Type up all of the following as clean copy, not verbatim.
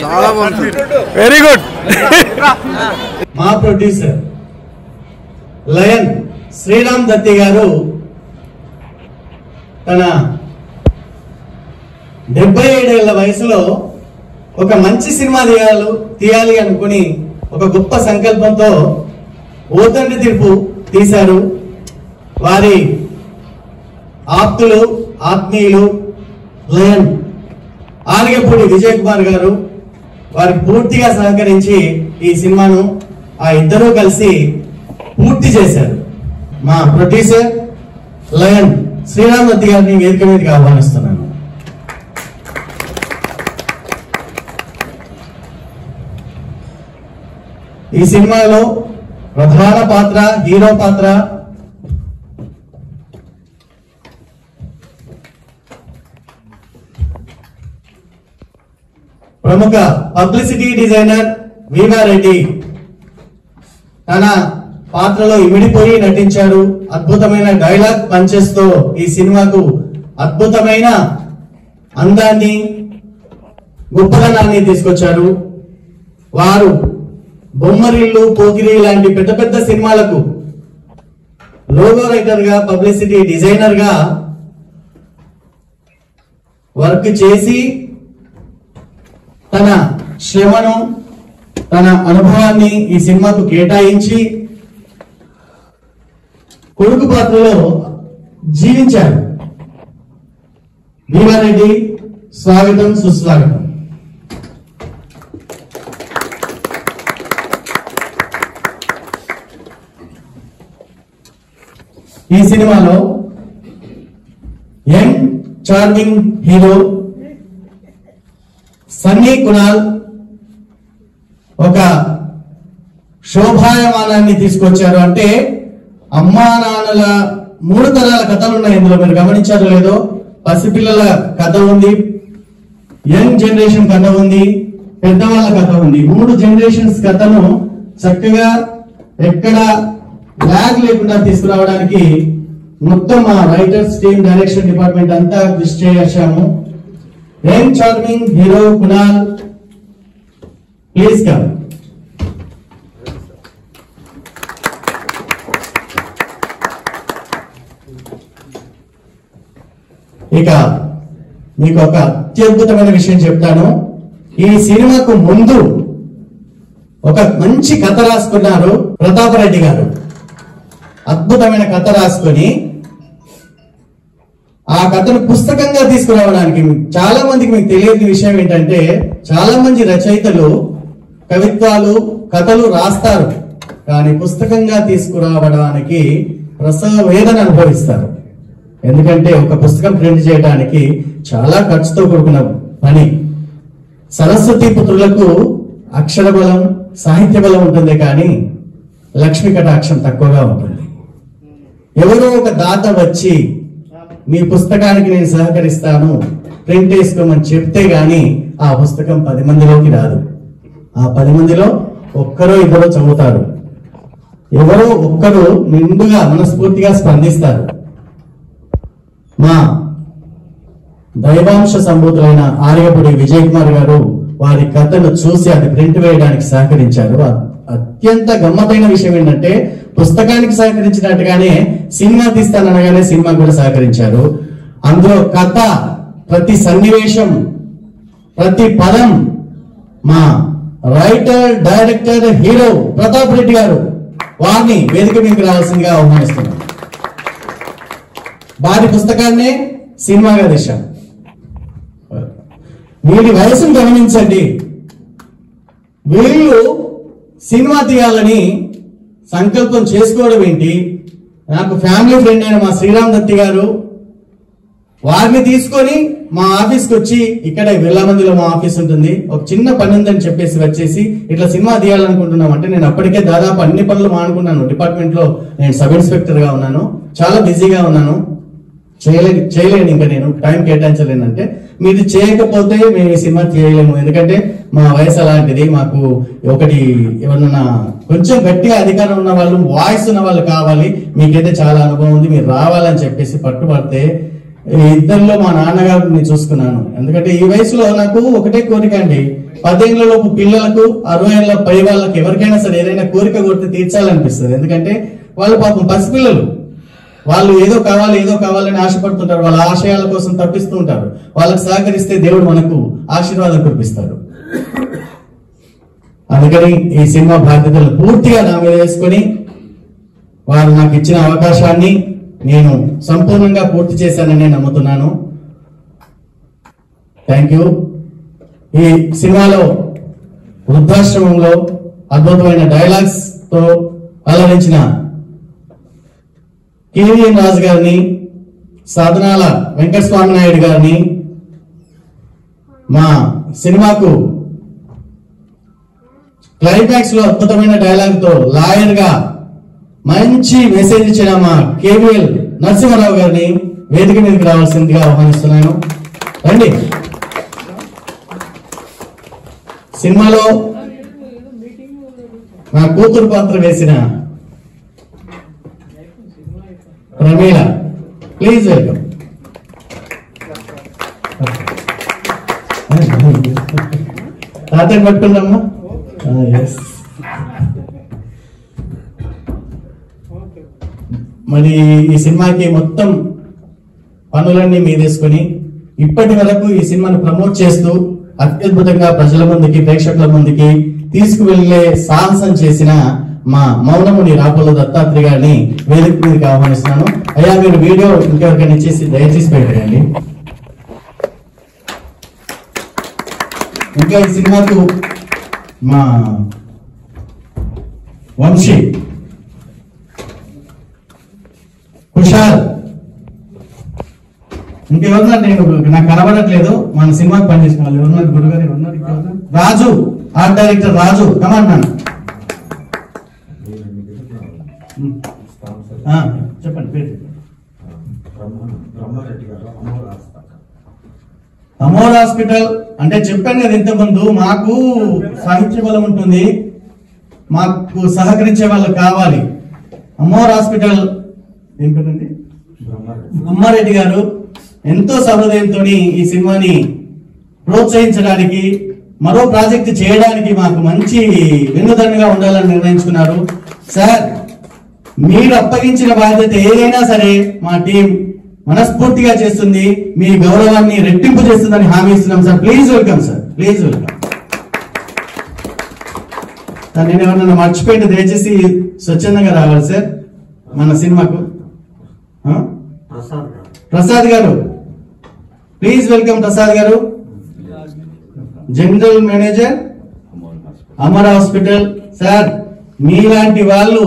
Very good. మా producer lion Sriram Datti గారు తన 77 ఏళ్ల వయసులో ఒక మంచి సినిమా తీయాలి అనుకుని ఒక గొప్ప సంకల్పంతో ఓతండి తీర్పు తీశారు. వారి ఆప్తులు ఆత్మీయులు లయన్ ఆలిగపూడి విజయ్ కుమార్ గారు వారికి పూర్తిగా సహకరించి ఈ సినిమాను ఆ ఇద్దరూ కలిసి పూర్తి చేశారు. మా ప్రొడ్యూసర్ లయన్ శ్రీరామ్ దత్తి గారిని వేదిక మీదకి ఆహ్వానిస్తున్నాను. ఈ సినిమాలో ప్రధాన పాత్ర హీరో పాత్ర ప్రముఖ పబ్లిసిటీ డిజైనర్ వీరారెడ్డి తన పాత్రలో ఇమిడిపోయి నటించారు. అద్భుతమైన డైలాగ్ పంచెస్ తో ఈ సినిమాకు అద్భుతమైన అందాన్ని గొప్పదనాన్ని తీసుకొచ్చారు. వారు బొమ్మరిల్లు పోకిరి లాంటి పెద్ద పెద్ద సినిమాలకు లోగో రైటర్ గా పబ్లిసిటీ డిజైనర్ గా వర్క్ చేసి తన శ్రమను తన అనుభవాన్ని ఈ సినిమాకు కేటాయించి కొడుకు పాత్రలో జీవించారు. వీరారెడ్డి స్వాగతం సుస్వాగతం. ఈ సినిమాలో young charming hero Sunny Kunal ఒక శోభాయమానాన్ని తీసుకొచ్చారు. అంటే అమ్మా నాన్నల 3 తరాల కథలు ఉన్నాయి ఇందులో, మీరు గమనించారో లేదో. పసిపిల్లల కథ ఉంది, యంగ్ జనరేషన్ కథ ఉంది, పెద్దవాళ్ళ కథ ఉంది. 3 జనరేషన్స్ కథను చక్కగా ఎక్కడ ల్యాగ్ లేకుండా తీసుకురావడానికి మొత్తం మా రైటర్స్ టీమ్ డైరెక్షన్ డిపార్ట్మెంట్ అంతా కృషి చేశాము. Young charming hero Kunal, please come. ఇక మీకు ఒక అత్యద్భుతమైన విషయం చెప్తాను. ఈ సినిమాకు ముందు ఒక మంచి కథ రాసుకున్నారు ప్రతాపరెడ్డి గారు. అద్భుతమైన కథ రాసుకొని ఆ కథను పుస్తకంగా తీసుకురావడానికి చాలా మందికి మీకు తెలియని విషయం ఏంటంటే, చాలా మంది రచయితలు కవిత్వాలు కథలు రాస్తారు, కానీ పుస్తకంగా తీసుకురావడానికి ప్రసవ వేదన అనుభవిస్తారు. ఎందుకంటే ఒక పుస్తకం ప్రింట్ చేయడానికి చాలా ఖర్చుతో కూడుకున్న పని. సరస్వతి పుత్రులకు అక్షర బలం సాహిత్య బలం ఉంటుంది, కానీ లక్ష్మీ కటాక్షం తక్కువగా ఉంటుంది. ఎవరో ఒక దాత వచ్చి మీ పుస్తకానికి నేను సహకరిస్తాను ప్రింట్ వేసుకోమని చెప్తే గాని ఆ పుస్తకం 10 మందిలోకి రాదు. ఆ 10 మందిలో ఒక్కరో ఇద్దరో చదువుతారు, ఎవరో ఒక్కరు నిండుగా మనస్ఫూర్తిగా స్పందిస్తారు. మా దైవాంశ సంభూతులైన ఆర్యపుడి విజయ్ కుమార్ గారు వారి కథను చూసి అది ప్రింట్ వేయడానికి సహకరించారు. అత్యంత గమ్మతైన విషయం ఏంటంటే, పుస్తకానికి సహకరించినట్టుగానే సినిమా తీస్తాననగానే సినిమా కూడా సహకరించారు. అందులో కథ, ప్రతి సన్నివేశం, ప్రతి పదం మా writer director hero Pratap Reddy గారు, వారిని వేదిక మీకు రావాల్సిందిగా ఆహ్వానిస్తున్నాం. వారి పుస్తకాన్నే సినిమాగా తీశాం. వీరి వయసును గమనించండి. వీళ్ళు సినిమా తీయాలని సంకల్పం చేసుకోవడం ఏంటి? నాకు ఫ్యామిలీ ఫ్రెండ్ అయిన మా శ్రీరామ్ దత్తి గారు వారిని తీసుకొని మా ఆఫీస్కి వచ్చి, ఇక్కడ బిర్లామందిలో మా ఆఫీస్ ఉంటుంది, ఒక చిన్న పని ఉందని చెప్పేసి వచ్చేసి ఇట్లా సినిమా తీయాలనుకుంటున్నాం అంటే, నేను అప్పటికే దాదాపు అన్ని పనులు మానుకున్నాను. డిపార్ట్మెంట్ లో నేను సబ్ ఇన్స్పెక్టర్ గా ఉన్నాను, చాలా బిజీగా ఉన్నాను, చేయలేను, ఇంకా నేను టైం కేటాయించలేనంటే, మీరు చేయకపోతే మేము ఈ సినిమా చేయలేము, ఎందుకంటే మా వయసు అలాంటిది, మాకు ఒకటి ఎవరన్నా కొంచెం గట్టిగా అధికారం ఉన్న వాళ్ళు, వాయిస్ ఉన్న వాళ్ళు కావాలి, మీకైతే చాలా అనుభవం ఉంది, మీరు రావాలని చెప్పేసి పట్టుబడితే, ఇద్దరిలో మా నాన్నగారిని చూసుకున్నాను. ఎందుకంటే ఈ వయసులో నాకు ఒకటే కోరిక అండి, 10 ఏళ్లలోపు పిల్లలకు 60 ఏళ్ల పై వాళ్ళకి ఎవరికైనా సరే ఏదైనా కోరిక కోరితే తీర్చాలనిపిస్తుంది. ఎందుకంటే వాళ్ళు పాపం పసిపిల్లలు, వాళ్ళు ఏదో కావాలని ఆశపడుతుంటారు, వాళ్ళ ఆశయాల కోసం తప్పిస్తూ ఉంటారు. వాళ్ళకి సహకరిస్తే దేవుడు మనకు ఆశీర్వాదం కురిపిస్తాడు. అందుకని ఈ సినిమా బాధ్యతలు పూర్తిగా నా మీద వేసుకొని వారు నాకు ఇచ్చిన అవకాశాన్ని నేను సంపూర్ణంగా పూర్తి చేశానని నమ్ముతున్నాను. Thank you. ఈ సినిమాలో వృద్ధాశ్రమంలో అద్భుతమైన డైలాగ్స్ తో అలరించిన కేవీఎన్ రాజు గారిని, సాధనాల వెంకటస్వామి నాయుడు గారిని, మా సినిమాకు క్లైమాక్స్ లో అద్భుతమైన డైలాగ్ తో లాయర్ గా మంచి మెసేజ్ ఇచ్చిన మా కేవీఎల్ నరసింహారావు గారిని వేదిక మీదకి రావాల్సిందిగా ఆహ్వానిస్తున్నాను. రండి. సినిమాలో నా కూతురు పాత్ర వేసిన ప్రమీల, ప్లీజ్ వెల్కమ్. తాతయ్య పట్టుకుందామా? మరి ఈ సినిమాకి మొత్తం పనులన్నీ మీదేసుకొని ఇప్పటి వరకు ఈ సినిమాను ప్రమోట్ చేస్తూ అత్యద్భుతంగా ప్రజల ముందుకి, ప్రేక్షకుల ముందుకి తీసుకువెళ్లే సాహసం చేసిన మా మౌనముని రాపుల దత్తాత్రి గారిని వేదిక మీదకి ఆహ్వానిస్తున్నాను. అయ్యా, మీరు వీడియో ఇంకెవరికైనా ఇచ్చేసి దయచేసి పెట్టండి. ఇంకా ఈ సినిమాకు మా వంశీ, కుషాల్, ఇంకెవరున్నారు నేను నాకు కనబడట్లేదు, మన సినిమాకి పనిచేసిన వాళ్ళు ఎవరున్నారు? గురుగారు ఎవరున్నారు? రాజు, ఆర్ట్ డైరెక్టర్ రాజు, కమాన్ నాన్న. చెప్పండి పేరు. అమోర్ హాస్పిటల్ అంటే చెప్పాను కదా ఇంతకుముందు, మాకు సాహిత్య బలం ఉంటుంది, మాకు సహకరించే వాళ్ళు కావాలి. అమోర్ హాస్పిటల్ ఏం పేరండి? బ్రహ్మారెడ్డి గారు ఎంతో సహృదయంతో ఈ సినిమాని ప్రోత్సహించడానికి, మరో ప్రాజెక్ట్ చేయడానికి మాకు మంచి వెన్నుదన్నుగా ఉండాలని నిర్ణయించుకున్నారు. సార్, మీరు అప్పగించిన బాధ్యత ఏదైనా సరే మా టీం మనస్ఫూర్తిగా చేస్తుంది, మీ గౌరవాన్ని రెట్టింపు చేస్తుందని హామీ ఇస్తున్నాం sir. Please welcome sir, please welcome. Sir, నేను ఎవరన్నా మర్చిపోయింది దయచేసి స్వచ్ఛందంగా రావాలి సార్ మన సినిమాకు. ప్రసాద్ గారు, ప్లీజ్ వెల్కమ్ ప్రసాద్ గారు, general manager Amar hospital. Sir, మీలాంటి వాళ్ళు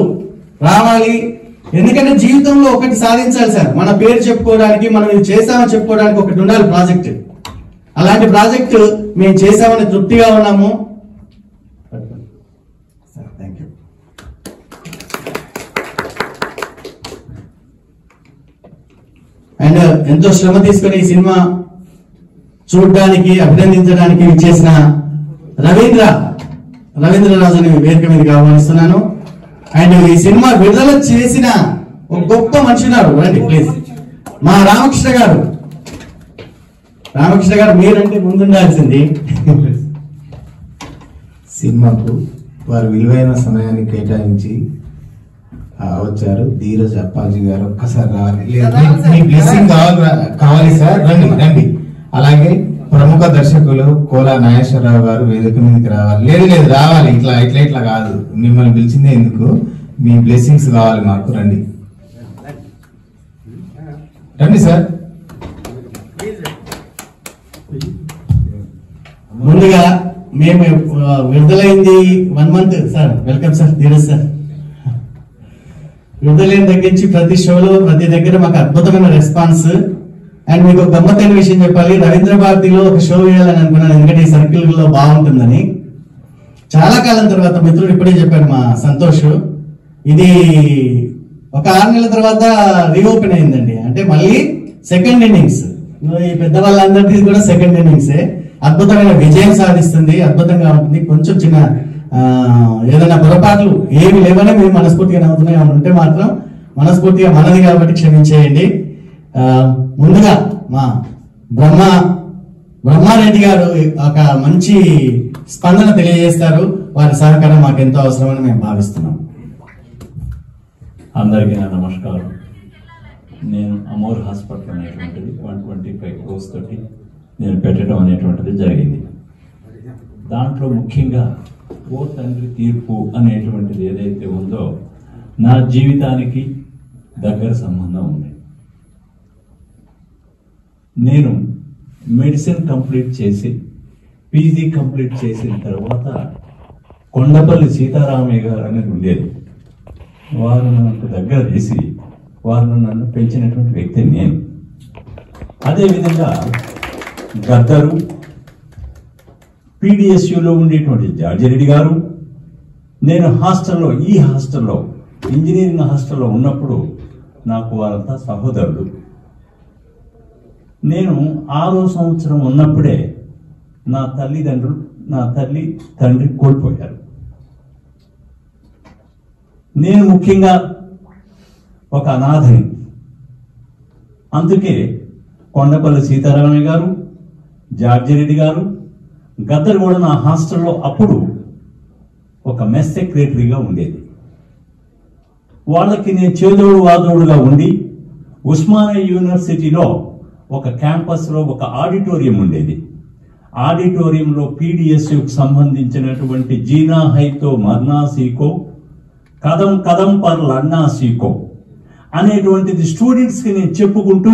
రావాలి, ఎందుకంటే జీవితంలో ఒకటి సాధించాలి సార్. మన పేరు చెప్పుకోవడానికి, మనం ఇది చేసామని చెప్పుకోవడానికి ఒకటి ఉండాలి ప్రాజెక్ట్. అలాంటి ప్రాజెక్ట్ మేము చేసామని తృప్తిగా ఉన్నాము. Thank you. అండ్ ఎంతో శ్రమ తీసుకుని ఈ సినిమా చూడడానికి, అభినందించడానికి చేసిన రవీంద్రరాజుని వేదిక మీదకి ఆహ్వానిస్తున్నాను. అండ్ ఈ సినిమా విడుదల చేసిన ఒక గొప్ప మనిషి ఉన్నారు, రండి ప్లీజ్. మా రామకృష్ణ గారు మీరంటే ముందుండాల్సింది. సినిమాకు వారు విలువైన సమయాన్ని కేటాయించి వచ్చారు. ధీరజ్ అప్పాజీ గారు ఒక్కసారి రావాలి, మీ బ్లెస్సింగ్ కావాలి సార్. రండి. అలాగే ప్రముఖ దర్శకులు కోలా నాగేశ్వరరావు గారు వేదిక మీదకి రావాలి. లేదు రావాలి, ఇట్లా కాదు, మిమ్మల్ని పిలిచిందే ఎందుకు, మీ బ్లెస్సింగ్స్ కావాలి మాకు. రండి సార్. ముందుగా మేము విడుదలైంది 1 month sir. Welcome sir Dheeraj sir. విడుదలైన దగ్గర నుంచి ప్రతి షోలో, ప్రతి దగ్గర మాకు అద్భుతమైన రెస్పాన్స్. అండ్ మీకు ఒక గమ్మత్తైన విషయం చెప్పాలి, రవీంద్ర భారతిలో ఒక షో వేయాలని అనుకున్నాను, ఎందుకంటే ఈ సర్కిల్ లో బాగుంటుందని. చాలా కాలం తర్వాత మిత్రుడు ఇప్పుడే చెప్పాడు మా సంతోష్, ఇది ఒక 6 నెలల తర్వాత రీఓపెన్ అయిందండి. అంటే మళ్ళీ సెకండ్ ఇన్నింగ్స్, ఈ పెద్దవాళ్ళందరిది కూడా సెకండ్ ఇన్నింగ్సే. అద్భుతమైన విజయం సాధిస్తుంది, అద్భుతంగా ఉంటుంది. కొంచెం చిన్న ఏదైనా పొరపాట్లు ఏమి లేవనే మేము మనస్ఫూర్తిగా నవ్వుతున్నాయి, ఏమైనా ఉంటే మాత్రం మనస్ఫూర్తిగా మనది కాబట్టి క్షమించేయండి. ముందుగా మా బ్రహ్మ బ్రహ్మారెడ్డి గారు ఒక మంచి స్పందన తెలియజేస్తారు. వారి సహకారం మాకు ఎంతో అవసరమని మేము భావిస్తున్నాం. అందరికీ నా నమస్కారం. నేను అమోర్ హాస్పిటల్ అనేటువంటిది 125 crores తోటి నేను పెట్టడం అనేటువంటిది జరిగింది. దాంట్లో ముఖ్యంగా ఓ తండ్రి తీర్పు అనేటువంటిది ఏదైతే ఉందో నా జీవితానికి దగ్గర సంబంధం ఉంది. నేను మెడిసిన్ కంప్లీట్ చేసి పీజీ కంప్లీట్ చేసిన తర్వాత కొండపల్లి సీతారామయ్య గారు అనేది ఉండేది. వారు నాకు దగ్గర చేసి వారు నన్ను పెంచినటువంటి వ్యక్తి నేను. అదేవిధంగా గద్దరు, పీడిఎస్యులో ఉండేటువంటి జార్జిరెడ్డి గారు, నేను ఈ హాస్టల్లో ఇంజనీరింగ్ హాస్టల్లో ఉన్నప్పుడు నాకు వారంతా సహోదరులు. నేను 6వ సంవత్సరం ఉన్నప్పుడే నా తల్లి తండ్రి కోల్పోయారు. నేను ముఖ్యంగా ఒక అనాథని. అందుకే కొండపల్లి సీతారామయ్య గారు, జార్జిరెడ్డి గారు, గద్దరు కూడా నా హాస్టల్లో అప్పుడు ఒక మెస్ సెక్రటరీగా ఉండేది. వాళ్ళకి నేను చేదోడు వాదోడుగా ఉండి ఉస్మానియా యూనివర్సిటీలో ఒక క్యాంపస్లో ఒక ఆడిటోరియం ఉండేది. ఆడిటోరియంలో పీడిఎస్యుకు సంబంధించినటువంటి జీనా హైతో మర్నా సీకో, కదం కదం పర్ లన్నా సీకో అనేటువంటిది స్టూడెంట్స్కి నేను చెప్పుకుంటూ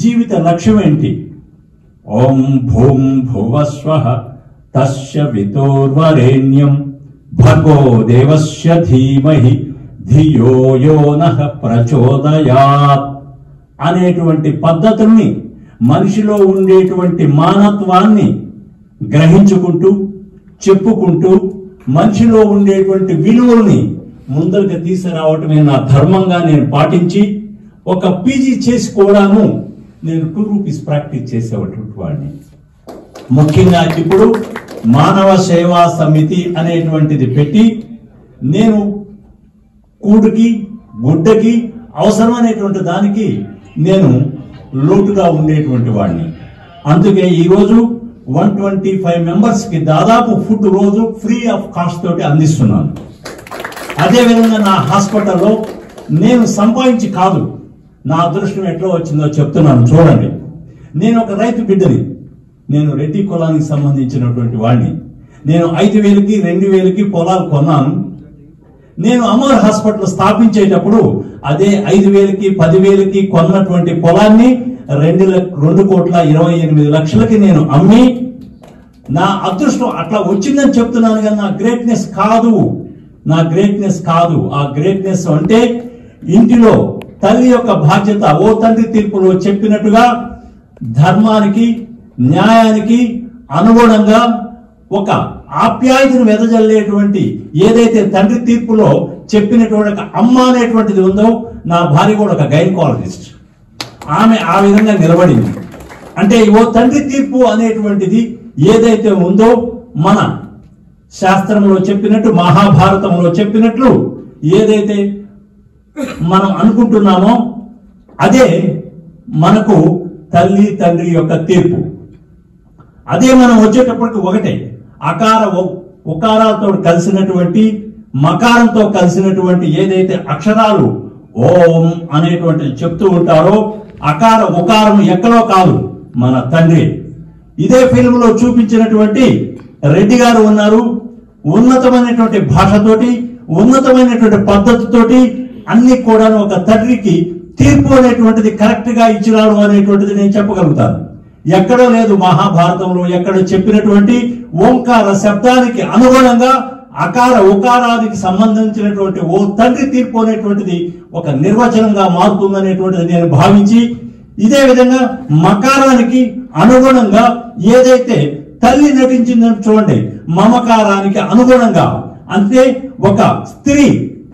జీవిత లక్ష్యం ఏంటి, ఓం భూం భువస్వః తస్య వితోర్వరేణ్యం భర్గో దేవస్య ధీమహి ధియో యో నః ప్రచోదయాత్ అనేటువంటి పద్ధతుల్ని మనిషిలో ఉండేటువంటి మానత్వాన్ని గ్రహించుకుంటూ చెప్పుకుంటూ మనిషిలో ఉండేటువంటి విలువల్ని ముందరికి తీసుకురావటమే నా ధర్మంగా నేను పాటించి ఒక పీజీ చేసి కూడాను నేను 2 రూపీస్ ప్రాక్టీస్ చేసేటువంటి వాడిని. ముఖ్యంగా ఇప్పుడు మానవ సేవా సమితి అనేటువంటిది పెట్టి నేను కూడుకి గుడ్డకి అవసరమైనటువంటి దానికి నేను లోటుగా ఉండేటువంటి వాడిని. అందుకే ఈరోజు 125 మెంబర్స్ కి దాదాపు ఫుడ్ రోజు ఫ్రీ ఆఫ్ కాస్ట్ తోటి అందిస్తున్నాను. అదేవిధంగా నా హాస్పిటల్లో నేను సంపాదించి కాదు, నా అదృష్టం ఎట్లా వచ్చిందో చెప్తున్నాను చూడండి. నేను ఒక రైతు బిడ్డని, నేను రెడ్డి కులానికి సంబంధించినటువంటి వాడిని. నేను 5,000కి 2,000కి పొలాలు కొన్నాను. నేను అమోర్ హాస్పిటల్ స్థాపించేటప్పుడు అదే 5,000కి 10,000కి కొన్నటువంటి పొలాన్ని 2,28,00,000కి నేను అమ్మి నా అదృష్టం అట్లా వచ్చిందని చెప్తున్నాను. కానీ నా గ్రేట్నెస్ కాదు. ఆ గ్రేట్నెస్ అంటే ఇంటిలో తల్లి యొక్క బాధ్యత. ఓ తండ్రి తీర్పులో చెప్పినట్టుగా ధర్మానికి న్యాయానికి అనుగుణంగా ఒక ఆప్యాయతను వెదజల్లేటువంటి ఏదైతే తండ్రి తీర్పులో చెప్పినటువంటి ఒక అమ్మ అనేటువంటిది ఉందో, నా భార్య కూడా ఒక గైనకాలజిస్ట్. ఆమె ఆ విధంగా నిలబడింది. అంటే ఓ తండ్రి తీర్పు అనేటువంటిది ఏదైతే ఉందో మన శాస్త్రంలో చెప్పినట్టు, మహాభారతంలో చెప్పినట్లు ఏదైతే మనం అనుకుంటున్నామో అదే మనకు తల్లి తండ్రి యొక్క తీర్పు. అదే మనం వచ్చేటప్పటికి ఒకటే అకార ఉకారాలతో కలిసినటువంటి మకారంతో కలిసినటువంటి ఏదైతే అక్షరాలు ఓం అనేటువంటిది చెప్తూ ఉంటారో, అకార ఉకారం ఎక్కడో కాదు, మన తండ్రి. ఇదే ఫిల్మ్ లో చూపించినటువంటి రెడ్డి గారు ఉన్నారు. ఉన్నతమైనటువంటి భాషతోటి, ఉన్నతమైనటువంటి పద్ధతితోటి అన్ని కూడా ఒక తండ్రికి తీర్పు అనేటువంటిది కరెక్ట్ గా ఇచ్చినాడు అనేటువంటిది నేను చెప్పగలుగుతాను. ఎక్కడో లేదు మహాభారతంలో ఎక్కడ చెప్పినటువంటి ఓంకార శబ్దానికి అనుగుణంగా అకార ఉకారానికి సంబంధించినటువంటి ఓ తండ్రి తీర్పు అనేటువంటిది ఒక నిర్వచనంగా మారుతుందనేటువంటిది నేను భావించి, ఇదే విధంగా మకారానికి అనుగుణంగా ఏదైతే తల్లి నటించిందని చూడండి, మమకారానికి అనుగుణంగా అంటే ఒక స్త్రీ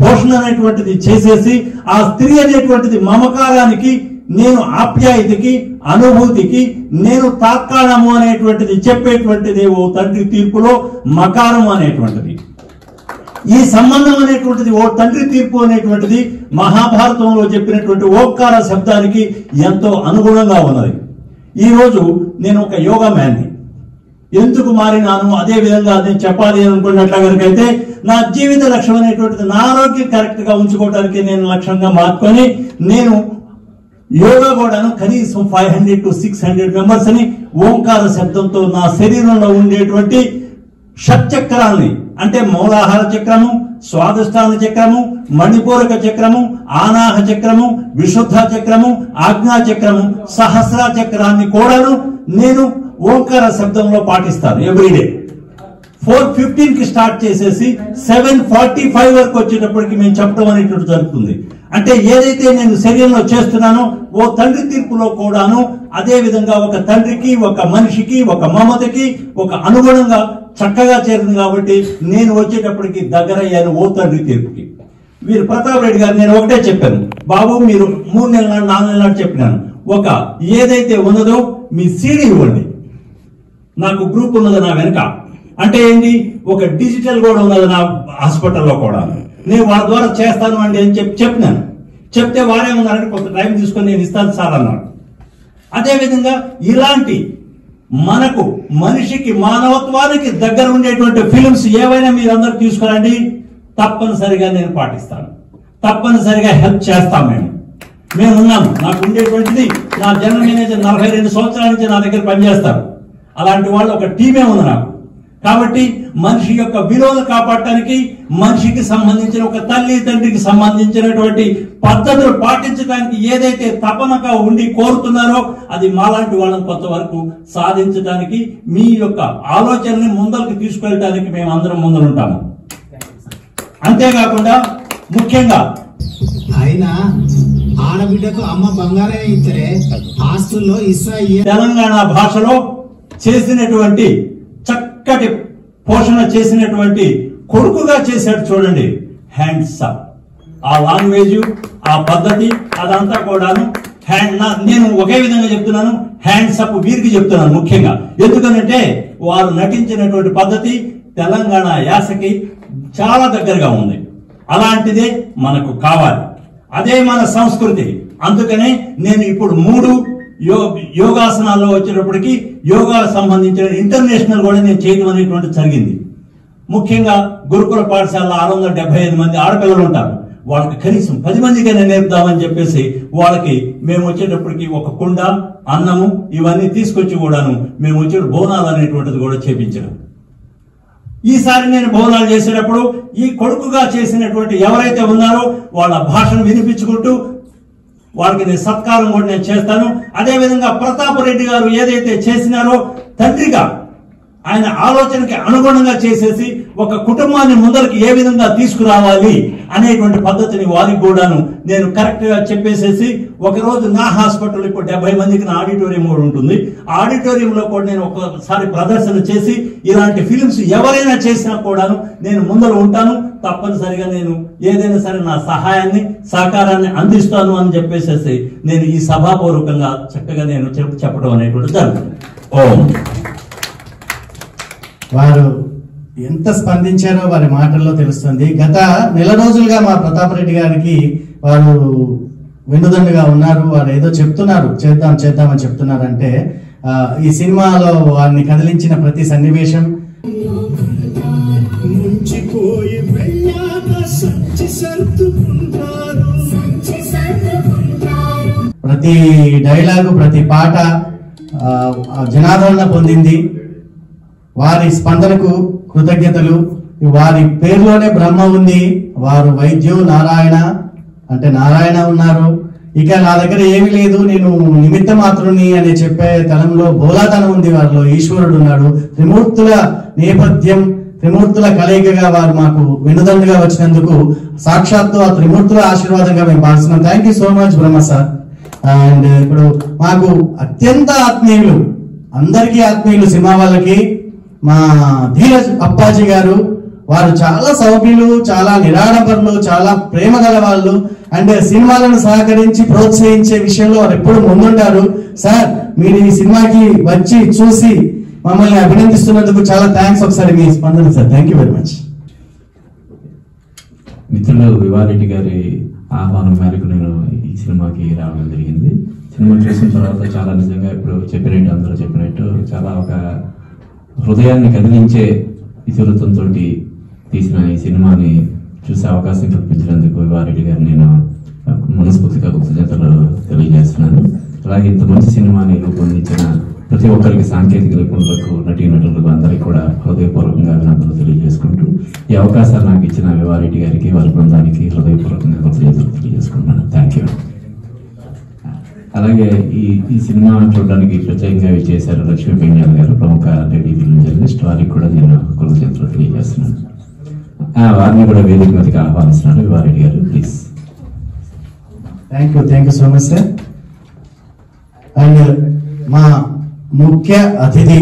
పోషణ అనేటువంటిది చేసేసి ఆ స్త్రీ అనేటువంటిది మమకారానికి, నేను ఆప్యాయతకి అనుభూతికి నేను తాత్కాణము అనేటువంటిది చెప్పేటువంటిది ఓ తండ్రి తీర్పులో మకారం అనేటువంటిది. ఈ సంబంధం అనేటువంటిది ఓ తండ్రి తీర్పు అనేటువంటిది మహాభారతంలో చెప్పినటువంటి ఓంకార శబ్దానికి ఎంతో అనుగుణంగా ఉన్నది. ఈరోజు నేను ఒక యోగా మ్యాన్ని. ఎందుకు మారినాను, అదే విధంగా నేను చెప్పాలి అనుకున్నట్ల కనుకైతే నా జీవిత లక్ష్యం అనేటువంటిది నా ఆరోగ్యం కరెక్ట్ గా ఉంచుకోవడానికి నేను లక్ష్యంగా మార్చుకొని నేను యోగా కూడాను కనీసం 500 to 600 మెంబర్స్ అని ఓంకార శబ్దంతో నా శరీరంలో ఉండేటువంటి షట్చక్రాల్ని అంటే మూలాహార చక్రము, స్వాదిష్టాన చక్రము, మణిపూరక చక్రము, ఆనాహ చక్రము, విశుద్ధ చక్రము, ఆజ్ఞా చక్రము, సహస్ర చక్రాన్ని కూడాను నేను ఓంకార శబ్దంలో పాటిస్తాను ఎవ్రీడే. 4:15 కి స్టార్ట్ చేసేసి 7:45 వరకు వచ్చేటప్పటికి మేము చెప్పడం అనేటువంటి జరుగుతుంది. అంటే ఏదైతే నేను శరీరంలో చేస్తున్నానో ఓ తండ్రి తీర్పులో కూడాను అదే విధంగా ఒక తండ్రికి, ఒక మనిషికి, ఒక మమతకి ఒక అనుగుణంగా చక్కగా చేరింది. కాబట్టి నేను వచ్చేటప్పటికి దగ్గర అయ్యాను ఓ తండ్రి తీర్పుకి. వీరు ప్రతాప్ రెడ్డి గారు నేను ఒకటే చెప్పాను, బాబు మీరు 3 నెలల 4 నెలల నాడు చెప్పినాను, ఒక ఏదైతే ఉన్నదో మీ సీడీ ఇవ్వండి. నాకు గ్రూప్ ఉన్నది నా వెనక, అంటే ఏంటి ఒక డిజిటల్ కూడా ఉన్నది నా హాస్పిటల్లో కూడా, నేను వాళ్ళ ద్వారా చేస్తాను అండి అని చెప్పినాను. చెప్తే వారేమన్నారంటే కొంత టైం తీసుకొని నేను ఇస్తాను సార్ అన్నాడు. అదేవిధంగా ఇలాంటి మనకు మనిషికి మానవత్వానికి దగ్గర ఉండేటువంటి ఫిలిమ్స్ ఏవైనా మీరందరూ తీసుకురండి, తప్పనిసరిగా నేను పాటిస్తాను, తప్పనిసరిగా హెల్ప్ చేస్తాం. మేము ఉన్నాము. నాకు ఉండేటువంటిది నా జనరల్ మేనేజర్ 42 సంవత్సరాల నుంచి నా దగ్గర పనిచేస్తారు. అలాంటి వాళ్ళు ఒక టీమే ఉంది నాకు. కాబట్టి మనిషి యొక్క విలువలు కాపాడటానికి మనిషికి సంబంధించిన ఒక తల్లి తండ్రికి సంబంధించినటువంటి పద్ధతులు పాటించడానికి ఏదైతే తపనగా ఉండి కోరుతున్నారో అది మాలాంటి వాళ్ళని కొంతవరకు సాధించడానికి మీ యొక్క ఆలోచనని ముందరకు తీసుకెళ్ళడానికి మేము అందరం ముందరుంటాము. అంతేకాకుండా ముఖ్యంగా ఆయన ఆడబిడ్డకు అమ్మ బంగారం ఇచ్చరే హాస్టల్లో తెలంగాణ భాషలో చేసినటువంటి చక్కటి పోషణ చేసినటువంటి కొడుకుగా చేశాడు చూడండి. హ్యాండ్స్ అప్, ఆ లాంగ్వేజ్, ఆ పద్ధతి అదంతా కూడాను నేను ఒకే విధంగా చెప్తున్నాను. హ్యాండ్స్ అప్ వీరికి చెప్తున్నాను ముఖ్యంగా. ఎందుకనంటే వారు నటించినటువంటి పద్ధతి తెలంగాణ యాసకి చాలా దగ్గరగా ఉంది. అలాంటిదే మనకు కావాలి, అదే మన సంస్కృతి. అందుకనే నేను ఇప్పుడు 3 యోగాసనాల్లో వచ్చేటప్పటికి యోగా సంబంధించిన ఇంటర్నేషనల్ కూడా నేను చేయడం అనేటువంటి జరిగింది. ముఖ్యంగా గురుకుల పాఠశాలలో 675 మంది ఆడపిల్లలు ఉంటారు. వాళ్ళకి కనీసం 10 మందికైనా నేర్పుదామని చెప్పేసి వాళ్ళకి మేము వచ్చేటప్పటికి ఒక కుండ, అన్నము ఇవన్నీ తీసుకొచ్చి కూడాను మేము వచ్చే బోనాలు అనేటువంటిది కూడా చేపించడం. ఈసారి నేను బోనాలు చేసేటప్పుడు ఈ కొడుకుగా చేసినటువంటి ఎవరైతే ఉన్నారో వాళ్ళ భాషను వినిపించుకుంటూ వాళ్ళకి నేను సత్కారం కూడా నేను చేస్తాను. అదేవిధంగా ప్రతాప్ రెడ్డి గారు ఏదైతే చేసినారో తండ్రిగా ఆయన ఆలోచనకి అనుగుణంగా చేసేసి ఒక కుటుంబాన్ని ముందరికి ఏ విధంగా తీసుకురావాలి అనేటువంటి పద్ధతిని వారికి కూడాను నేను కరెక్ట్ గా చెప్పేసేసి ఒకరోజు నా హాస్పిటల్ ఇప్పుడు 70 మందికి నా ఆడిటోరియం కూడా ఉంటుంది. ఆడిటోరియంలో కూడా నేను ఒకసారి ప్రదర్శన చేసి ఇలాంటి ఫిలిమ్స్ ఎవరైనా చేసినా కూడాను నేను ముందర ఉంటాను. తప్పనిసరిగా నేను ఏదైనా సరే నా సహాయాన్ని సహకారాన్ని అందిస్తాను అని చెప్పేసేసి నేను ఈ సభాపూర్వకంగా చక్కగా నేను చెప్పడం అనేటువంటి జరుగుతుంది. ఓం. వారు ఎంత స్పందించారో వారి మాటల్లో తెలుస్తుంది. గత నెల రోజులుగా మా ప్రతాప్ రెడ్డి గారికి వారు వెన్నుదండుగా ఉన్నారు. వారు ఏదో చెప్తున్నారు, చేద్దామని చెప్తున్నారంటే ఈ సినిమాలో వారిని కదిలించిన ప్రతి సన్నివేశం, ప్రతి డైలాగు, ప్రతి పాట జనాదరణ పొందింది. వారి స్పందనకు కృతజ్ఞతలు. వారి పేరులోనే బ్రహ్మ ఉంది. వారు వైద్యు నారాయణ అంటే నారాయణ ఉన్నారు. ఇక నా దగ్గర ఏమీ లేదు, నేను నిమిత్త మాత్రుని అని చెప్పే తలంలో బోలాతనం ఉంది. వారిలో ఈశ్వరుడు ఉన్నాడు. త్రిమూర్తుల నేపథ్యం, త్రిమూర్తుల కలయికగా వారు మాకు వెన్నుదండుగా వచ్చినందుకు సాక్షాత్తు ఆ త్రిమూర్తుల ఆశీర్వాదంగా మేము భావిస్తున్నాం. Thank you so much Brahma sir. And ఇప్పుడు మాకు అత్యంత ఆత్మీయులు, అందరికీ ఆత్మీయులు సినిమా వాళ్ళకి మా ధీరజ్ అప్పాజీ గారు. వారు చాలా సౌమ్యులు, చాలా నిరాడంబరులు, చాలా ప్రేమ గల వాళ్ళు. అండ్ సినిమాలను సహకరించి ప్రోత్సహించే విషయంలో వారు ఎప్పుడు ముందుంటారు. సార్ మీరు ఈ సినిమాకి వచ్చి చూసి మమ్మల్ని అభినందిస్తున్నందుకు చాలా థ్యాంక్స్. ఒకసారి మీ స్పందన sir. Thank you very much. మిత్రులు వివారెడ్డి గారి ఆహ్వానం మేరకు నేను ఈ సినిమాకి రావడం జరిగింది. సినిమా చూసిన తర్వాత చాలా నిజంగా ఇప్పుడు చెప్పినట్టు అందరూ చెప్పినట్టు చాలా ఒక హృదయాన్ని కదిలించే ఇతివృత్తంతో తీసిన ఈ సినిమాని చూసే అవకాశం కల్పించినందుకు వివారెడ్డి గారు నేను మనస్ఫూర్తిగా కృతజ్ఞతలు తెలియజేస్తున్నాను. అలాగే ఇంత మంచి సినిమాని రూపొందించిన ప్రతి ఒక్కరికి, సాంకేతిక నిపుణులకు, నటీనటులకు అందరికీ కూడా హృదయపూర్వకంగా అభినందనలు తెలియజేసుకుంటూ ఈ అవకాశాలు నాకు ఇచ్చిన వివారెడ్డి గారికి, వారి బృందానికి హృదయపూర్వకంగా కృతజ్ఞతలు తెలియజేసుకుంటున్నాను. Thank you. అలాగే ఈ సినిమా చూడడానికి ప్రత్యేకంగా చేశారు లక్ష్మీ పెండ్యాల్ గారు, ప్రముఖ లేడీ ఫిల్మ్ జర్నలిస్ట్. వారికి కూడా నేను కృతజ్ఞతలు తెలియజేస్తున్నాను. వారిని కూడా వేదిక మీదకి ఆహ్వానిస్తున్నాను. వివారెడ్డి గారు please. Thank you so much sir. And మా ముఖ్య అతిథి,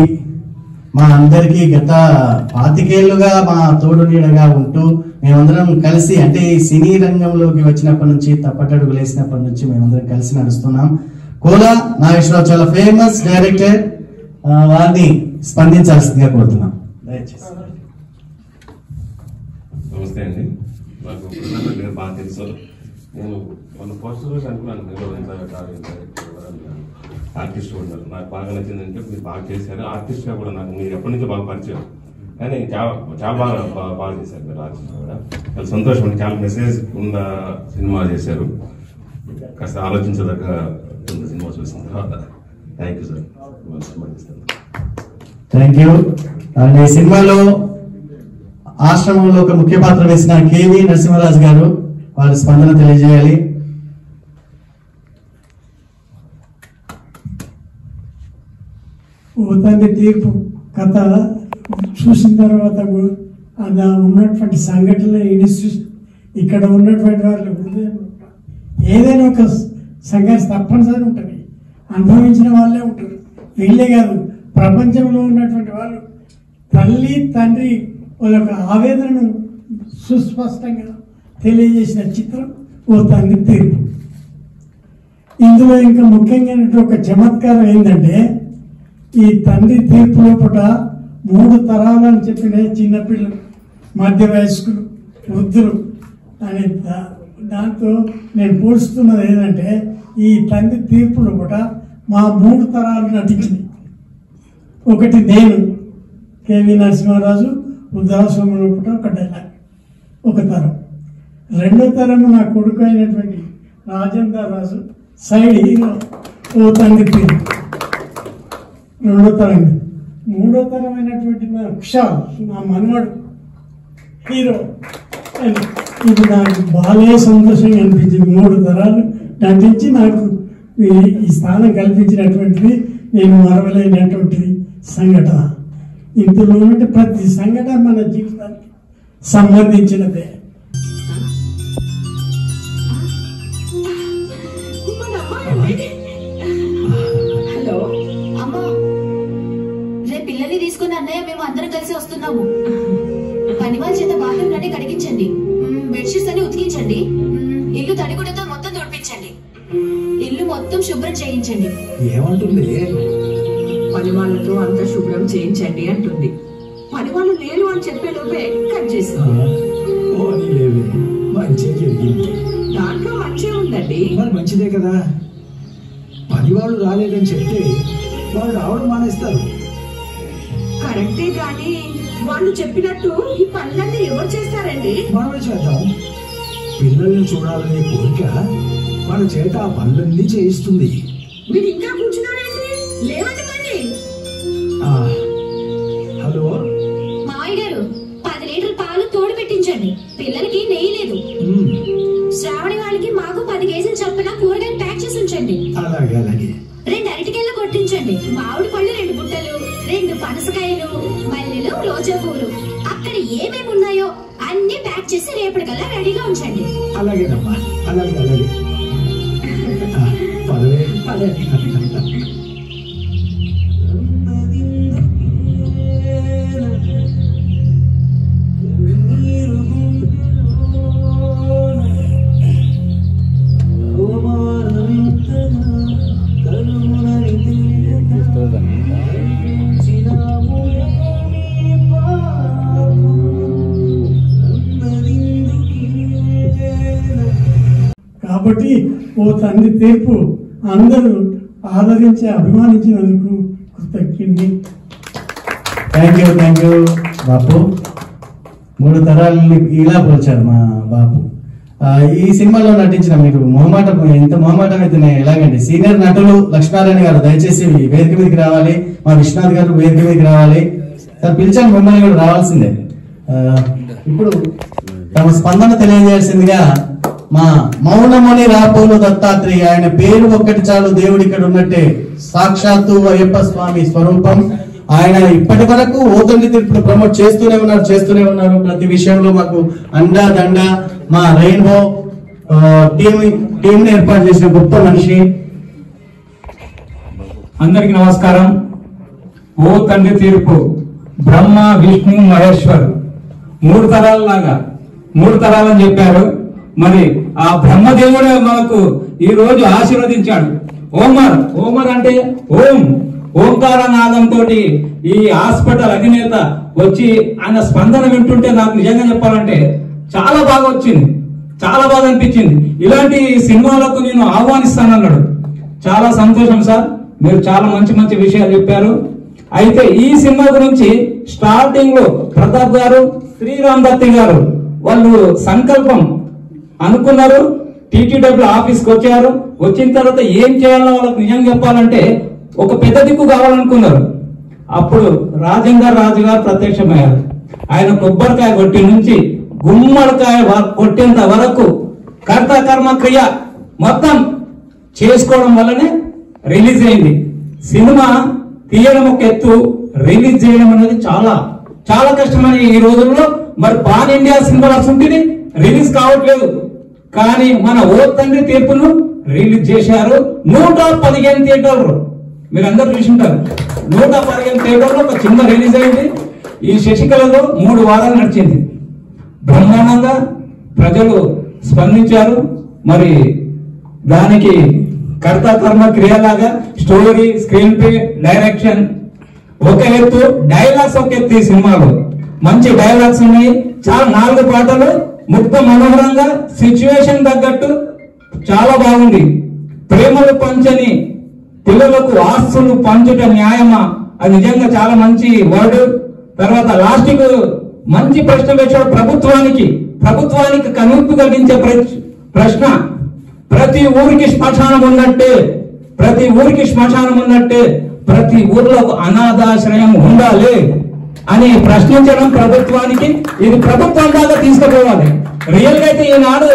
మా అందరికీ గత 25 ఏళ్లుగా మా తోడు నీడగా ఉంటూ మేమందరం కలిసి, అంటే ఈ సినీ రంగంలోకి వచ్చినప్పటి నుంచి, తప్పటడుగులు వేసినప్పటి నుంచి మేమందరం కలిసి నడుస్తున్నాం. కోలా నాగేశ్వరరావు చాలా ఫేమస్ డైరెక్టర్, వారిని స్పందించాల్సిందిగా కోరుతున్నాం. దయచేసి. నమస్తే అండి. నాకు మీరు బాగా తెలుసు. నేను మన పోస్టర్ రోజు అనుకున్నాను ఆర్టిస్ట్ ఉన్నారు. నాకు బాగా నచ్చిందంటే మీరు బాగా చేశారు. ఆర్టిస్ట్గా కూడా నాకు మీరు ఎప్పటి నుంచో బాగా పరిచయం, కానీ చాలా బాగా చేశారు మీరు ఆర్టిస్ట్ కూడా. చాలా సంతోషం అండి. చాలా మెసేజ్ ఉన్న సినిమా చేశారు. కాస్త ఆలోచించదగ్గ సినిమా చూసిన తర్వాత thank you sir. Thank you. And ఈ సినిమాలో ఆశ్రమంలో ఒక ముఖ్య పాత్ర వేసిన కేవీ నరసింహరాజు గారు, వారి స్పందన తెలియజేయాలి. తండ్రి తీర్పు కథ చూసిన తర్వాత అది ఉన్నటువంటి సంఘటనల ఇన్స్టిట్యూషన్ ఇక్కడ ఉన్నటువంటి వాళ్ళు ఏదైనా ఒక సంఘటన తప్పనిసరి ఉంటుంది. అనుభవించిన వాళ్ళే ఉంటారు. వీళ్ళే కాదు, ప్రపంచంలో ఉన్నటువంటి వాళ్ళు తల్లి తండ్రి వాళ్ళ యొక్క ఆవేదనను సుస్పష్టంగా తెలియజేసిన చిత్రం ఓ తండ్రి తీర్పు. ఇందులో ఇంకా ముఖ్యంగా ఒక చమత్కారం ఏంటంటే, ఈ తండ్రి తీర్పు లోపల 3 తరాలని చెప్పిన చిన్నపిల్లలు, మధ్య వయస్కులు, వృద్ధులు అనే దాంతో నేను పోల్చుతున్నది ఏంటంటే, ఈ తండ్రి తీర్పు లోపల మా 3 తరాలు నటించింది. ఒకటి నేను, కేవీ నరసింహరాజు, వృద్ధాశ్రమం లోపల ఒక డైలాగ్, ఒక తరం. 2వ తరం నా కొడుకు అయినటువంటి రాజేందర్ రాజు, సైడ్ హీరో ఓ తండ్రి తీర్పు 2వ తరం. 3వ తరం అయినటువంటి నా కుషాల్, నా మనవడు హీరో. ఇది నాకు బాగా సంతోషంగా అనిపించింది. 3 తరాలు నటించి నాకు ఈ స్థానం కల్పించినటువంటిది నేను మరవలేనటువంటిది సంఘటన. ఇందులో నుండి ప్రతి సంఘటన మన జీవితానికి సంబంధించినదే. హలో అమ్మా, రేపు పిల్లల్ని తీసుకుని అన్నయ్య మేము అందరం కలిసి వస్తున్నాము. పని వాళ్ళ చేత బాత్రూమ్ అన్ని కడిగించండి, బెడ్షీట్స్ అన్ని ఉతికించండి, ఇల్లు తడిగుడ్డతో మొత్తం తుడిపించండి, ఇల్లు మొత్తం శుభ్రం చేయించండి. ఏమంటుంది? పని వాళ్ళతో అంతా శుభ్రం చేయించండి అంటుంది. పని వాళ్ళు లేరు అని చెప్పే లోపే కట్ చేసింది. దాంట్లో మంచి ఉందండి. మరి మంచిదే కదా. పని వాళ్ళు రాలేదని చెప్తే వాళ్ళు రావడం మానేస్తారు. కరెక్టే గాని వాళ్ళు చెప్పినట్టు ఈ పనులన్నీ ఎవరు చేస్తారండి? మనమే చేద్దాం. పిల్లల్ని చూడాలనే కోరిక మన చేత ఆ పనులన్నీ చేయిస్తుంది. మీరు ఇంకా కూర్చున్నారండి, లేవండి మరి. హలో మావయ్య గారు, 10 లీటర్ పాలు తోడు పెట్టించండి. పిల్లలకి నెయ్యి లేదు. శ్రావణి వాళ్ళకి మాకు 10 కేజీలు చొప్పున కూరగాయలు ప్యాక్ చేసి ఉంచండి. అలాగే అలాగే. 2 అరటికాయలు కొట్టించండి. మామిడి పళ్ళు 2 బుట్టలు, 2 పనసకాయలు, మల్లెలు, రోజా పూలు, అక్కడ ఏమేమి ఉన్నాయో అన్ని ప్యాక్ చేసి రేపటికల్లా రెడీగా ఉంచండి. అలాగేనమ్మా, అలాగే అలాగే. పదవే కాబట్టి ఓ తండ్రి తీర్పు అందరూ ఆదరించి అభిమానించినందుకు కృతజ్ఞుడిని. థ్యాంక్ యూ బాపు. 3 తరాలని ఇలా పోల్చారు మా బాపు. ఈ సినిమాలో నటించిన మీరు మొహమాటం, ఎంత మొహమాటం అయితే ఎలాగండి. సీనియర్ నటులు లక్ష్మీనారాయణ గారు దయచేసి వేదిక మీదకి రావాలి, మా విశ్వనాథ్ గారు వేదిక మీదకి రావాలి. సార్ పిలిచాను, మిమ్మల్ని కూడా రావాల్సిందే. ఇప్పుడు తమ స్పందన తెలియజేయాల్సిందిగా మా మౌనముని రాపోలు దత్తాత్రేయ, ఆయన పేరు ఒక్కటి చాలు, దేవుడు ఇక్కడ ఉన్నట్టే, సాక్షాత్తు అయ్యప్ప స్వామి స్వరూపం. ఆయన ఇప్పటి వరకు ఓతండి తీర్పును ప్రమోట్ చేస్తూనే ఉన్నారు. ప్రతి విషయంలో మాకు అండా దండ, మా రెయిన్బో టీం ని ఏర్పాటు చేసిన గొప్ప మనిషి. అందరికి నమస్కారం. ఓ తండ్రి తీర్పు బ్రహ్మ విష్ణు మహేశ్వర్ 3 తరాలలాగా 3 తరాలని చెప్పారు. మరి ఆ బ్రహ్మదేవుడే మనకు ఈ రోజు ఆశీర్వదించాడు. ఓమర్ అంటే ఓంకార నాదంతో ఈ హాస్పిటల్ అధినేత వచ్చి ఆయన స్పందన వింటుంటే నాకు నిజంగా చెప్పాలంటే చాలా బాగా వచ్చింది, చాలా బాగా అనిపించింది. ఇలాంటి సినిమాలకు నేను ఆహ్వానిస్తానన్నాడు. చాలా సంతోషం సార్, మీరు చాలా మంచి విషయాలు చెప్పారు. అయితే ఈ సినిమా గురించి స్టార్టింగ్ లో ప్రతాప్ గారు, శ్రీరామ్ దత్తి గారు వాళ్ళు సంకల్పం అనుకున్నారు. టీటీడబ్ల్యూ ఆఫీస్కి వచ్చారు. వచ్చిన తర్వాత ఏం చేయాలో వాళ్ళకి నిజంగా చెప్పాలంటే ఒక పెద్ద దిక్కు కావాలనుకున్నారు. అప్పుడు రాజేందర్ రాజు గారు ప్రత్యక్షమయ్యారు. ఆయన కొబ్బరికాయ కొట్టి నుంచి గుమ్మడికాయ కొట్టేంత వరకు కర్మ క్రియ మొత్తం చేసుకోవడం వల్లనే రిలీజ్ అయింది. సినిమా తీయడం ఒక ఎత్తు, రిలీజ్ చేయడం అనేది చాలా చాలా కష్టమని ఈ రోజుల్లో. మరి పాన్ ఇండియా సినిమాలు అసలుంటిది రిలీజ్ కావట్లేదు. కానీ మన ఓ తండ్రి తీర్పును రిలీజ్ చేశారు. 115 థియేటర్లు మీరందరూ చూసింటారు. 115 థియేటర్లో ఒక చిన్న రిలీజ్ అయింది. ఈ శశికళలో 3 వారాలు నడిచింది. బ్రహ్మాండంగా ప్రజలు స్పందించారు. మరి దానికి కర్మ క్రియలాగా స్టోరీ, స్క్రీన్ ప్లే, డైరెక్షన్ ఒక ఎత్తు, డైలాగ్స్ ఒక ఎత్తు. ఈ సినిమాలో మంచి డైలాగ్స్ ఉన్నాయి. చాలా 4 పాటలు ముక్త మనోహరంగా సిచ్యువేషన్ తగ్గట్టు చాలా బాగుంది. ప్రేమలు పంచని పిల్లలకు ఆస్తులు పంచుట న్యాయమా, అది నిజంగా చాలా మంచి వర్డ్. తర్వాత లాస్ట్ కు మంచి ప్రశ్న వేశాడు ప్రభుత్వానికి కనువిప్పు కలిగించే ప్రశ్న. ప్రతి ఊరికి శ్మశానం ఉన్నట్టే ప్రతి ఊర్లో అనాథాశ్రయం ఉండాలి అని ప్రశ్నించడం ప్రభుత్వానికి. ఇది ప్రభుత్వం దాకా తీసుకుపోవాలి. రియల్ గా అయితే ఈనాడు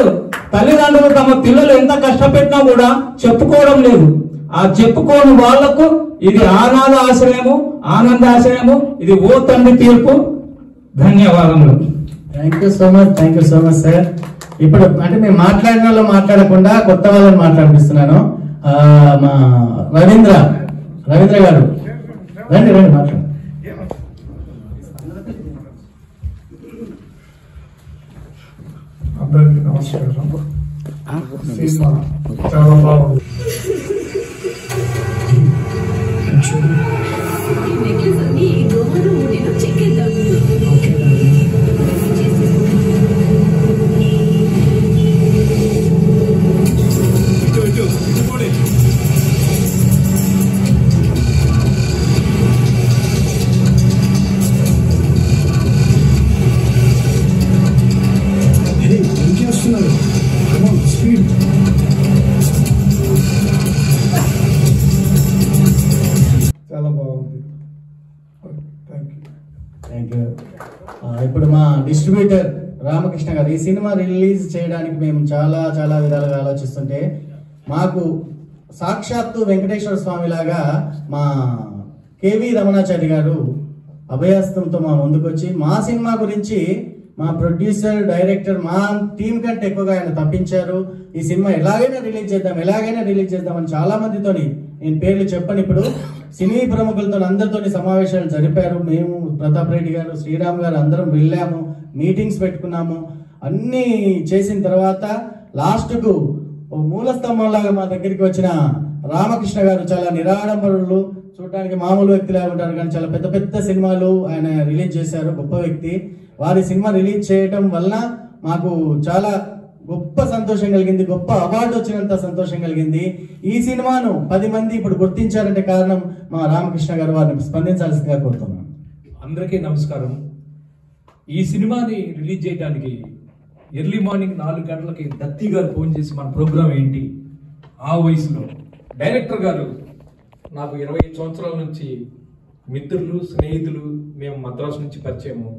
తల్లిదండ్రులు తమ పిల్లలు ఎంత కష్టపెట్టినా కూడా చెప్పుకోవడం లేదు. ఆ చెప్పుకోని వాళ్లకు ఇది అనాథ ఆశ్రయము, ఆనందాశ్రయము. ఇది ఓ తండ్రి తీర్పు. ధన్యవాదములు. Thank you so much sir. ఇప్పుడు అంటే మేము మాట్లాడిన వాళ్ళు మాట్లాడకుండా కొత్త వాళ్ళని మాట్లాడిస్తున్నాను. మా రవీంద్ర గారు రండి మాట్లాడు. అందరికీ నమస్కారం. సినిమా చాలా బాగుంది. చాలా బాగుంది. Thank you. ఇప్పుడు మా డిస్ట్రిబ్యూటర్ రామకృష్ణ గారు, ఈ సినిమా రిలీజ్ చేయడానికి మేము చాలా చాలా విధాలుగా ఆలోచిస్తుంటే మాకు సాక్షాత్తు వెంకటేశ్వర స్వామి లాగా మా కేవి రమణాచారి గారు అభయస్తంతో మా ముందుకొచ్చి మా సినిమా గురించి మా ప్రొడ్యూసర్, డైరెక్టర్, మా టీం కంటే ఎక్కువగా ఆయన తప్పించారు. ఈ సినిమా ఎలాగైనా రిలీజ్ చేద్దాం అని చాలా మందితోని, నేను పేర్లు చెప్పను ఇప్పుడు, సినీ ప్రముఖులతో అందరితో సమావేశాలు జరిపారు. మేము ప్రతాప్ రెడ్డి గారు, శ్రీరామ్ గారు అందరం వెళ్ళాము, మీటింగ్స్ పెట్టుకున్నాము. అన్నీ చేసిన తర్వాత లాస్ట్కు మూల స్తంభంలాగా మా దగ్గరికి వచ్చిన రామకృష్ణ గారు చాలా నిరాడంబరులు, చూడడానికి మామూలు వ్యక్తిలాగా ఉంటారు కానీ చాలా పెద్ద పెద్ద సినిమాలు ఆయన రిలీజ్ చేశారు. గొప్ప వ్యక్తి. వారి సినిమా రిలీజ్ చేయడం వలన మాకు చాలా గొప్ప గొప్ప సంతోషం కలిగింది, గొప్ప అవార్డు వచ్చినంత సంతోషం కలిగింది. ఈ సినిమాను 10 మంది ఇప్పుడు గుర్తించారంటే కారణం మా రామకృష్ణ గారు, వారిని స్పందించాల్సిందిగా కోరుతున్నాను. అందరికీ నమస్కారం. ఈ సినిమాని రిలీజ్ చేయడానికి ఎర్లీ మార్నింగ్ 4 గంటలకి దత్తి గారు ఫోన్ చేసి మన ప్రోగ్రామ్ ఏంటి, ఆ వయసులో డైరెక్టర్ గారు నాకు 25 సంవత్సరాల నుంచి మిత్రులు, స్నేహితులు, మేము మద్రాసు నుంచి పరిచయము.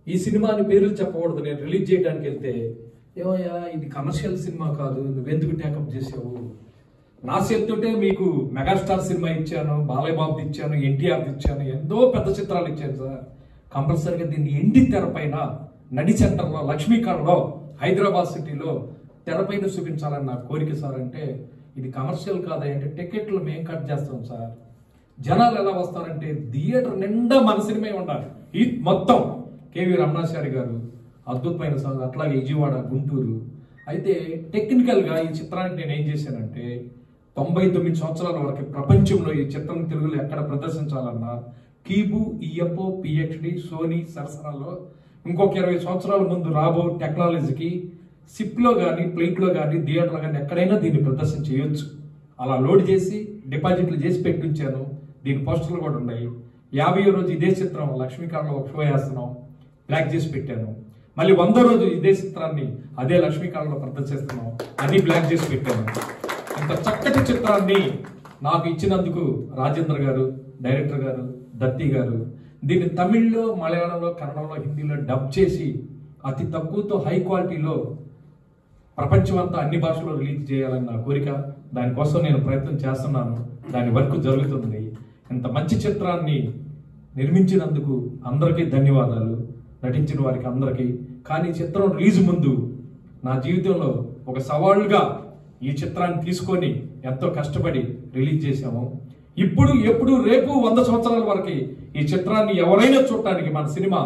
ఈ సినిమాని పేర్లు చెప్పకూడదు, నేను రిలీజ్ చేయడానికి వెళ్తే ఏమయ్యా ఇది కమర్షియల్ సినిమా కాదు, నువ్వెందుకు టేకప్ చేసావు, నా చేతితోటే మీకు మెగాస్టార్ సినిమా ఇచ్చాను, బాలయ్య బాబు ఇచ్చాను, ఎన్టీఆర్ ఇచ్చాను, ఎంతో పెద్ద చిత్రాలు ఇచ్చాను సార్, కంపల్సరీగా దీన్ని ఎండి తెరపైన నడి సెంటర్లో లక్ష్మీకాండలో హైదరాబాద్ సిటీలో తెరపైన చూపించాలని నా కోరిక సార్. అంటే ఇది కమర్షియల్ కాదా అంటే టికెట్లు మేము కట్ చేస్తాం సార్, జనాలు ఎలా వస్తారంటే థియేటర్ నిండా మన సినిమా ఉండాలి. ఈ మొత్తం కేవీ రమణాచారి గారు అద్భుతమైన సార్, అట్లాగే విజయవాడ, గుంటూరు. అయితే టెక్నికల్గా ఈ చిత్రానికి నేను ఏం చేశానంటే 99 సంవత్సరాల వరకు ప్రపంచంలో ఈ చిత్రం తెలుగులో ఎక్కడ ప్రదర్శించాలన్నా కీబు, ఈఎఫ్ఓ, పిహెచ్డి, సోనీ, సరసనాలో ఇంకొక 20 సంవత్సరాల ముందు రాబో టెక్నాలజీకి సిప్లో కానీ, ప్లేట్లో కానీ, థియేటర్లో కానీ ఎక్కడైనా దీన్ని ప్రదర్శన చేయొచ్చు. అలా లోడ్ చేసి డిపాజిట్లు చేసి పెట్టించాను. దీని పోస్టర్లు కూడా ఉన్నాయి. 50వ రోజు ఇదే చిత్రం లక్ష్మీకాండలో ఒక షో వేస్తున్నాం, బ్లాక్ చేసి పెట్టాను. మళ్ళీ 100వ రోజు ఇదే చిత్రాన్ని అదే లక్ష్మీకాండలో ప్రదర్శిస్తున్నాం, అది బ్లాక్ చేసి పెట్టాను. ఇంత చక్కటి చిత్రాన్ని నాకు ఇచ్చినందుకు రాజేంద్ర గారు, డైరెక్టర్ గారు, దత్తి గారు, దీన్ని తమిళ్లో, మలయాళంలో, కన్నడంలో, హిందీలో డబ్ చేసి అతి తక్కువతో హై క్వాలిటీలో ప్రపంచమంతా అన్ని భాషల్లో రిలీజ్ చేయాలని నా కోరిక. దానికోసం నేను ప్రయత్నం చేస్తున్నాను, దాని వర్క్ జరుగుతుంది. ఇంత మంచి చిత్రాన్ని నిర్మించినందుకు అందరికీ ధన్యవాదాలు, నటించిన వారికి అందరికీ. కానీ చిత్రం రిలీజ్ ముందు నా జీవితంలో ఒక సవాళ్ళుగా ఈ చిత్రాన్ని తీసుకొని ఎంతో కష్టపడి రిలీజ్ చేశాము. ఇప్పుడు, ఎప్పుడు, రేపు 100 సంవత్సరాల వరకు ఈ చిత్రాన్ని ఎవరైనా చూడటానికి మన సినిమా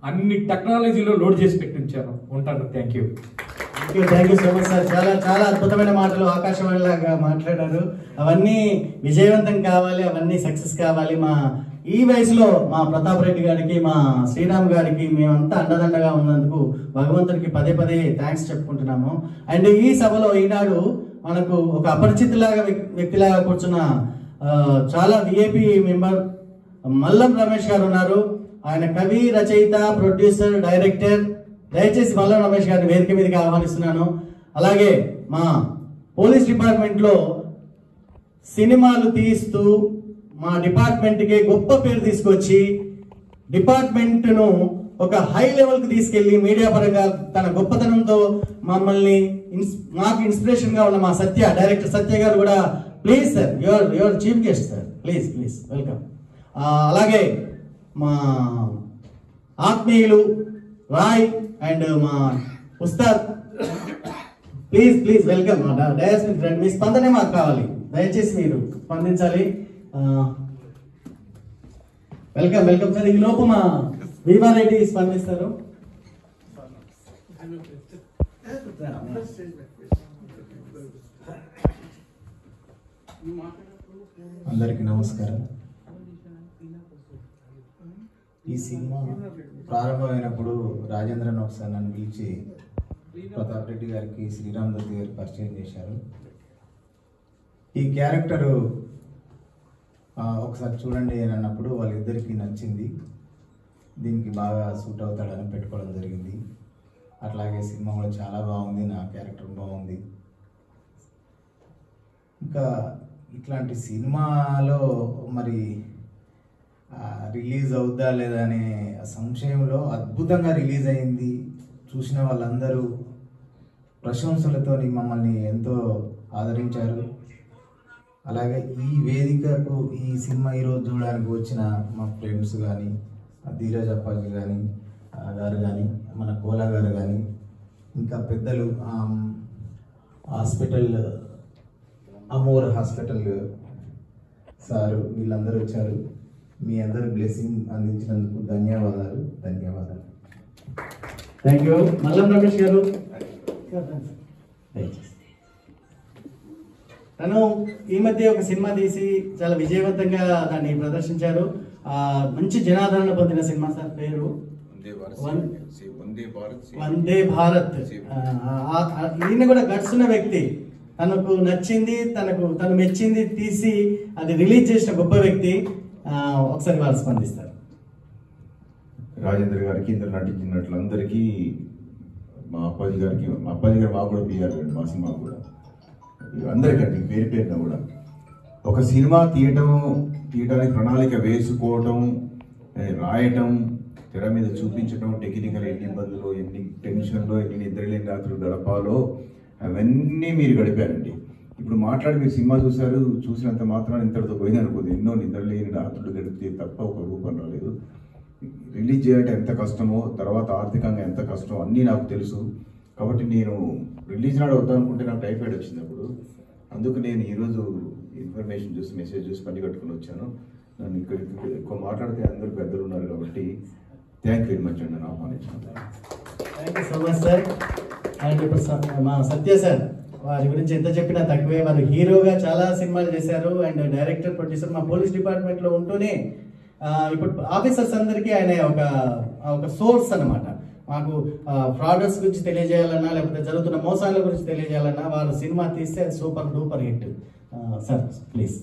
అన్ని టెక్నాలజీలో లోడ్ చేసి పెట్టించాను. ఉంటాను. Thank you. Thank you so much sir. చాలా చాలా అద్భుతమైన మాటలు ఆకాశవాణి లాగా మాట్లాడారు. అవన్నీ విజయవంతం కావాలి, అవన్నీ సక్సెస్ కావాలి. మా ఈ వయసులో మా ప్రతాప్ రెడ్డి గారికి, మా శ్రీరామ్ గారికి మేమంతా అండదండగా ఉన్నందుకు భగవంతుడికి పదే పదే థ్యాంక్స్ చెప్పుకుంటున్నాము. అండ్ ఈ సభలో ఈనాడు మనకు ఒక అపరిచితులాగా వ్యక్తిలాగా కూర్చున్న చాలా విఐపి మెంబర్ మల్లం రమేష్ గారు ఉన్నారు. ఆయన కవి, రచయిత, ప్రొడ్యూసర్, డైరెక్టర్. దయచేసి మల్లం రమేష్ గారిని వేదిక మీదకి ఆహ్వానిస్తున్నాను. అలాగే మా పోలీస్ డిపార్ట్మెంట్లో సినిమాలు తీస్తూ మా డిపార్ట్మెంట్కి గొప్ప పేరు తీసుకొచ్చి డిపార్ట్మెంట్ను ఒక హై లెవెల్కి తీసుకెళ్లి మీడియా పరంగా తన గొప్పతనంతో మమ్మల్ని మాకు ఇన్స్పిరేషన్గా ఉన్న మా సత్య, డైరెక్టర్ సత్య గారు కూడా, please sir, your chief guest sir, please please welcome. అలాగే మా ఆత్మీయులు రాయ్ అండ్ మా Ustad, please please welcome. Dais friend, మీ స్పందనే మాకు కావాలి, దయచేసి మీరు స్పందించాలి. Welcome welcome sir. ఈ లోపు మా భీమారెడ్డి స్పందిస్తారు. అందరికీ నమస్కారం. ఈ సినిమా ప్రారంభమైనప్పుడు రాజేంద్రన్ ఒకసారి నన్ను పిలిచి ప్రతాప్ రెడ్డి గారికి, శ్రీరామ్ దత్తి గారికి పరిచయం చేశారు. ఈ క్యారెక్టరు ఒకసారి చూడండి అని అన్నప్పుడు వాళ్ళిద్దరికీ నచ్చింది, దీనికి బాగా సూట్ అవుతాడని పెట్టుకోవడం జరిగింది. అట్లాగే సినిమా కూడా చాలా బాగుంది, నా క్యారెక్టర్ బాగుంది. ఇంకా ఇట్లాంటి సినిమాలో మరి రిలీజ్ అవుద్దా లేదా అనే సంశయంలో అద్భుతంగా రిలీజ్ అయింది. చూసిన వాళ్ళందరూ ప్రశంసలతో మమ్మల్ని ఎంతో ఆదరించారు. అలాగే ఈ వేదికకు ఈ సినిమా ఈరోజు చూడడానికి వచ్చిన మా ఫ్రెండ్స్ కానీ, ధీరజ్ అప్పాజీ కానీ గారు కానీ, మన కోలా గారు కానీ, ఇంకా పెద్దలు హాస్పిటల్, అమోర్ హాస్పిటల్ సారు, వీళ్ళందరూ వచ్చారు. మీ అందరూ బ్లెస్సింగ్ అందించినందుకు ధన్యవాదాలు. Thank you. మల్లం రమేష్ గారు, తను ఈ మధ్య ఒక సినిమా తీసి చాలా విజయవంతంగా దాన్ని ప్రదర్శించారు. మంచి జనాదరణ పొందిన సినిమా సార్, పేరు వందే భారత్. ఈయన కూడా గడుస్తున్న వ్యక్తి, తనకు నచ్చింది, తను మెచ్చింది తీసి అది రిలీజ్ చేసిన గొప్ప వ్యక్తి. ఒకసారి వాళ్ళు స్పందిస్తారు. రాజేంద్ర గారికి, ఇందులో నటించినట్లందరికీ, మా అప్పాజీ గారికి, మా అప్పాజీ గారు మాకు కూడా పిఆర్ అండి, మా సినిమా కూడా అందరికండి పేరు పేరున కూడా. ఒక సినిమా తీయడానికి ప్రణాళిక వేసుకోవటం, రాయటం, తెర మీద చూపించడం, టెక్నికల్ ఎన్ని ఇబ్బందులు, ఎన్ని టెన్షన్లో, ఎన్ని నిద్రలేని రాత్రులు గడపాలో అవన్నీ మీరు గడిపారండి. ఇప్పుడు మాట్లాడి మీరు సినిమా చూసినంత మాత్రాన్ని ఇంతటితో పోయింది అనుకోదు. ఎన్నో నిద్రలేని రాత్రులు గడిపితే తప్ప ఒక రూపం రాలేదు. రిలీజ్ చేయాలంటే ఎంత కష్టమో, తర్వాత ఆర్థికంగా ఎంత కష్టమో అన్నీ నాకు తెలుసు. కాబట్టి నేను రిలీజ్ నాడు వద్దాం అనుకుంటే నాకు టైఫాయిడ్ వచ్చింది అప్పుడు. అందుకు నేను ఈరోజు ఇన్ఫర్మేషన్ చూసి, మెసేజ్ చూసి పని కట్టుకుని వచ్చాను. నన్ను ఇక్కడ ఎక్కువ మాట్లాడితే అందరూ పెద్దలు ఉన్నారు కాబట్టి థ్యాంక్ యూ వెరీ మచ్ అండి నన్ను ఆహ్వానించాను. Thank you so much sir. And ఇప్పుడు మా సత్య సార్, వారి గురించి ఎంత చెప్పినా తక్కువే. వారు హీరోగా చాలా సినిమాలు చేశారు అండ్ డైరెక్టర్, ప్రొడ్యూసర్. మా పోలీస్ డిపార్ట్మెంట్లో ఉంటూనే ఇప్పుడు ఆఫీసర్స్ అందరికీ ఆయన ఒక సోర్స్ అన్నమాట. మాకు ఫ్రాడర్స్ గురించి తెలియజేయాలన్నా, లేకపోతే జరుగుతున్న మోసాల గురించి తెలియజేయాలన్నా వారు సినిమా తీస్తే అది super duper hit. Sir please.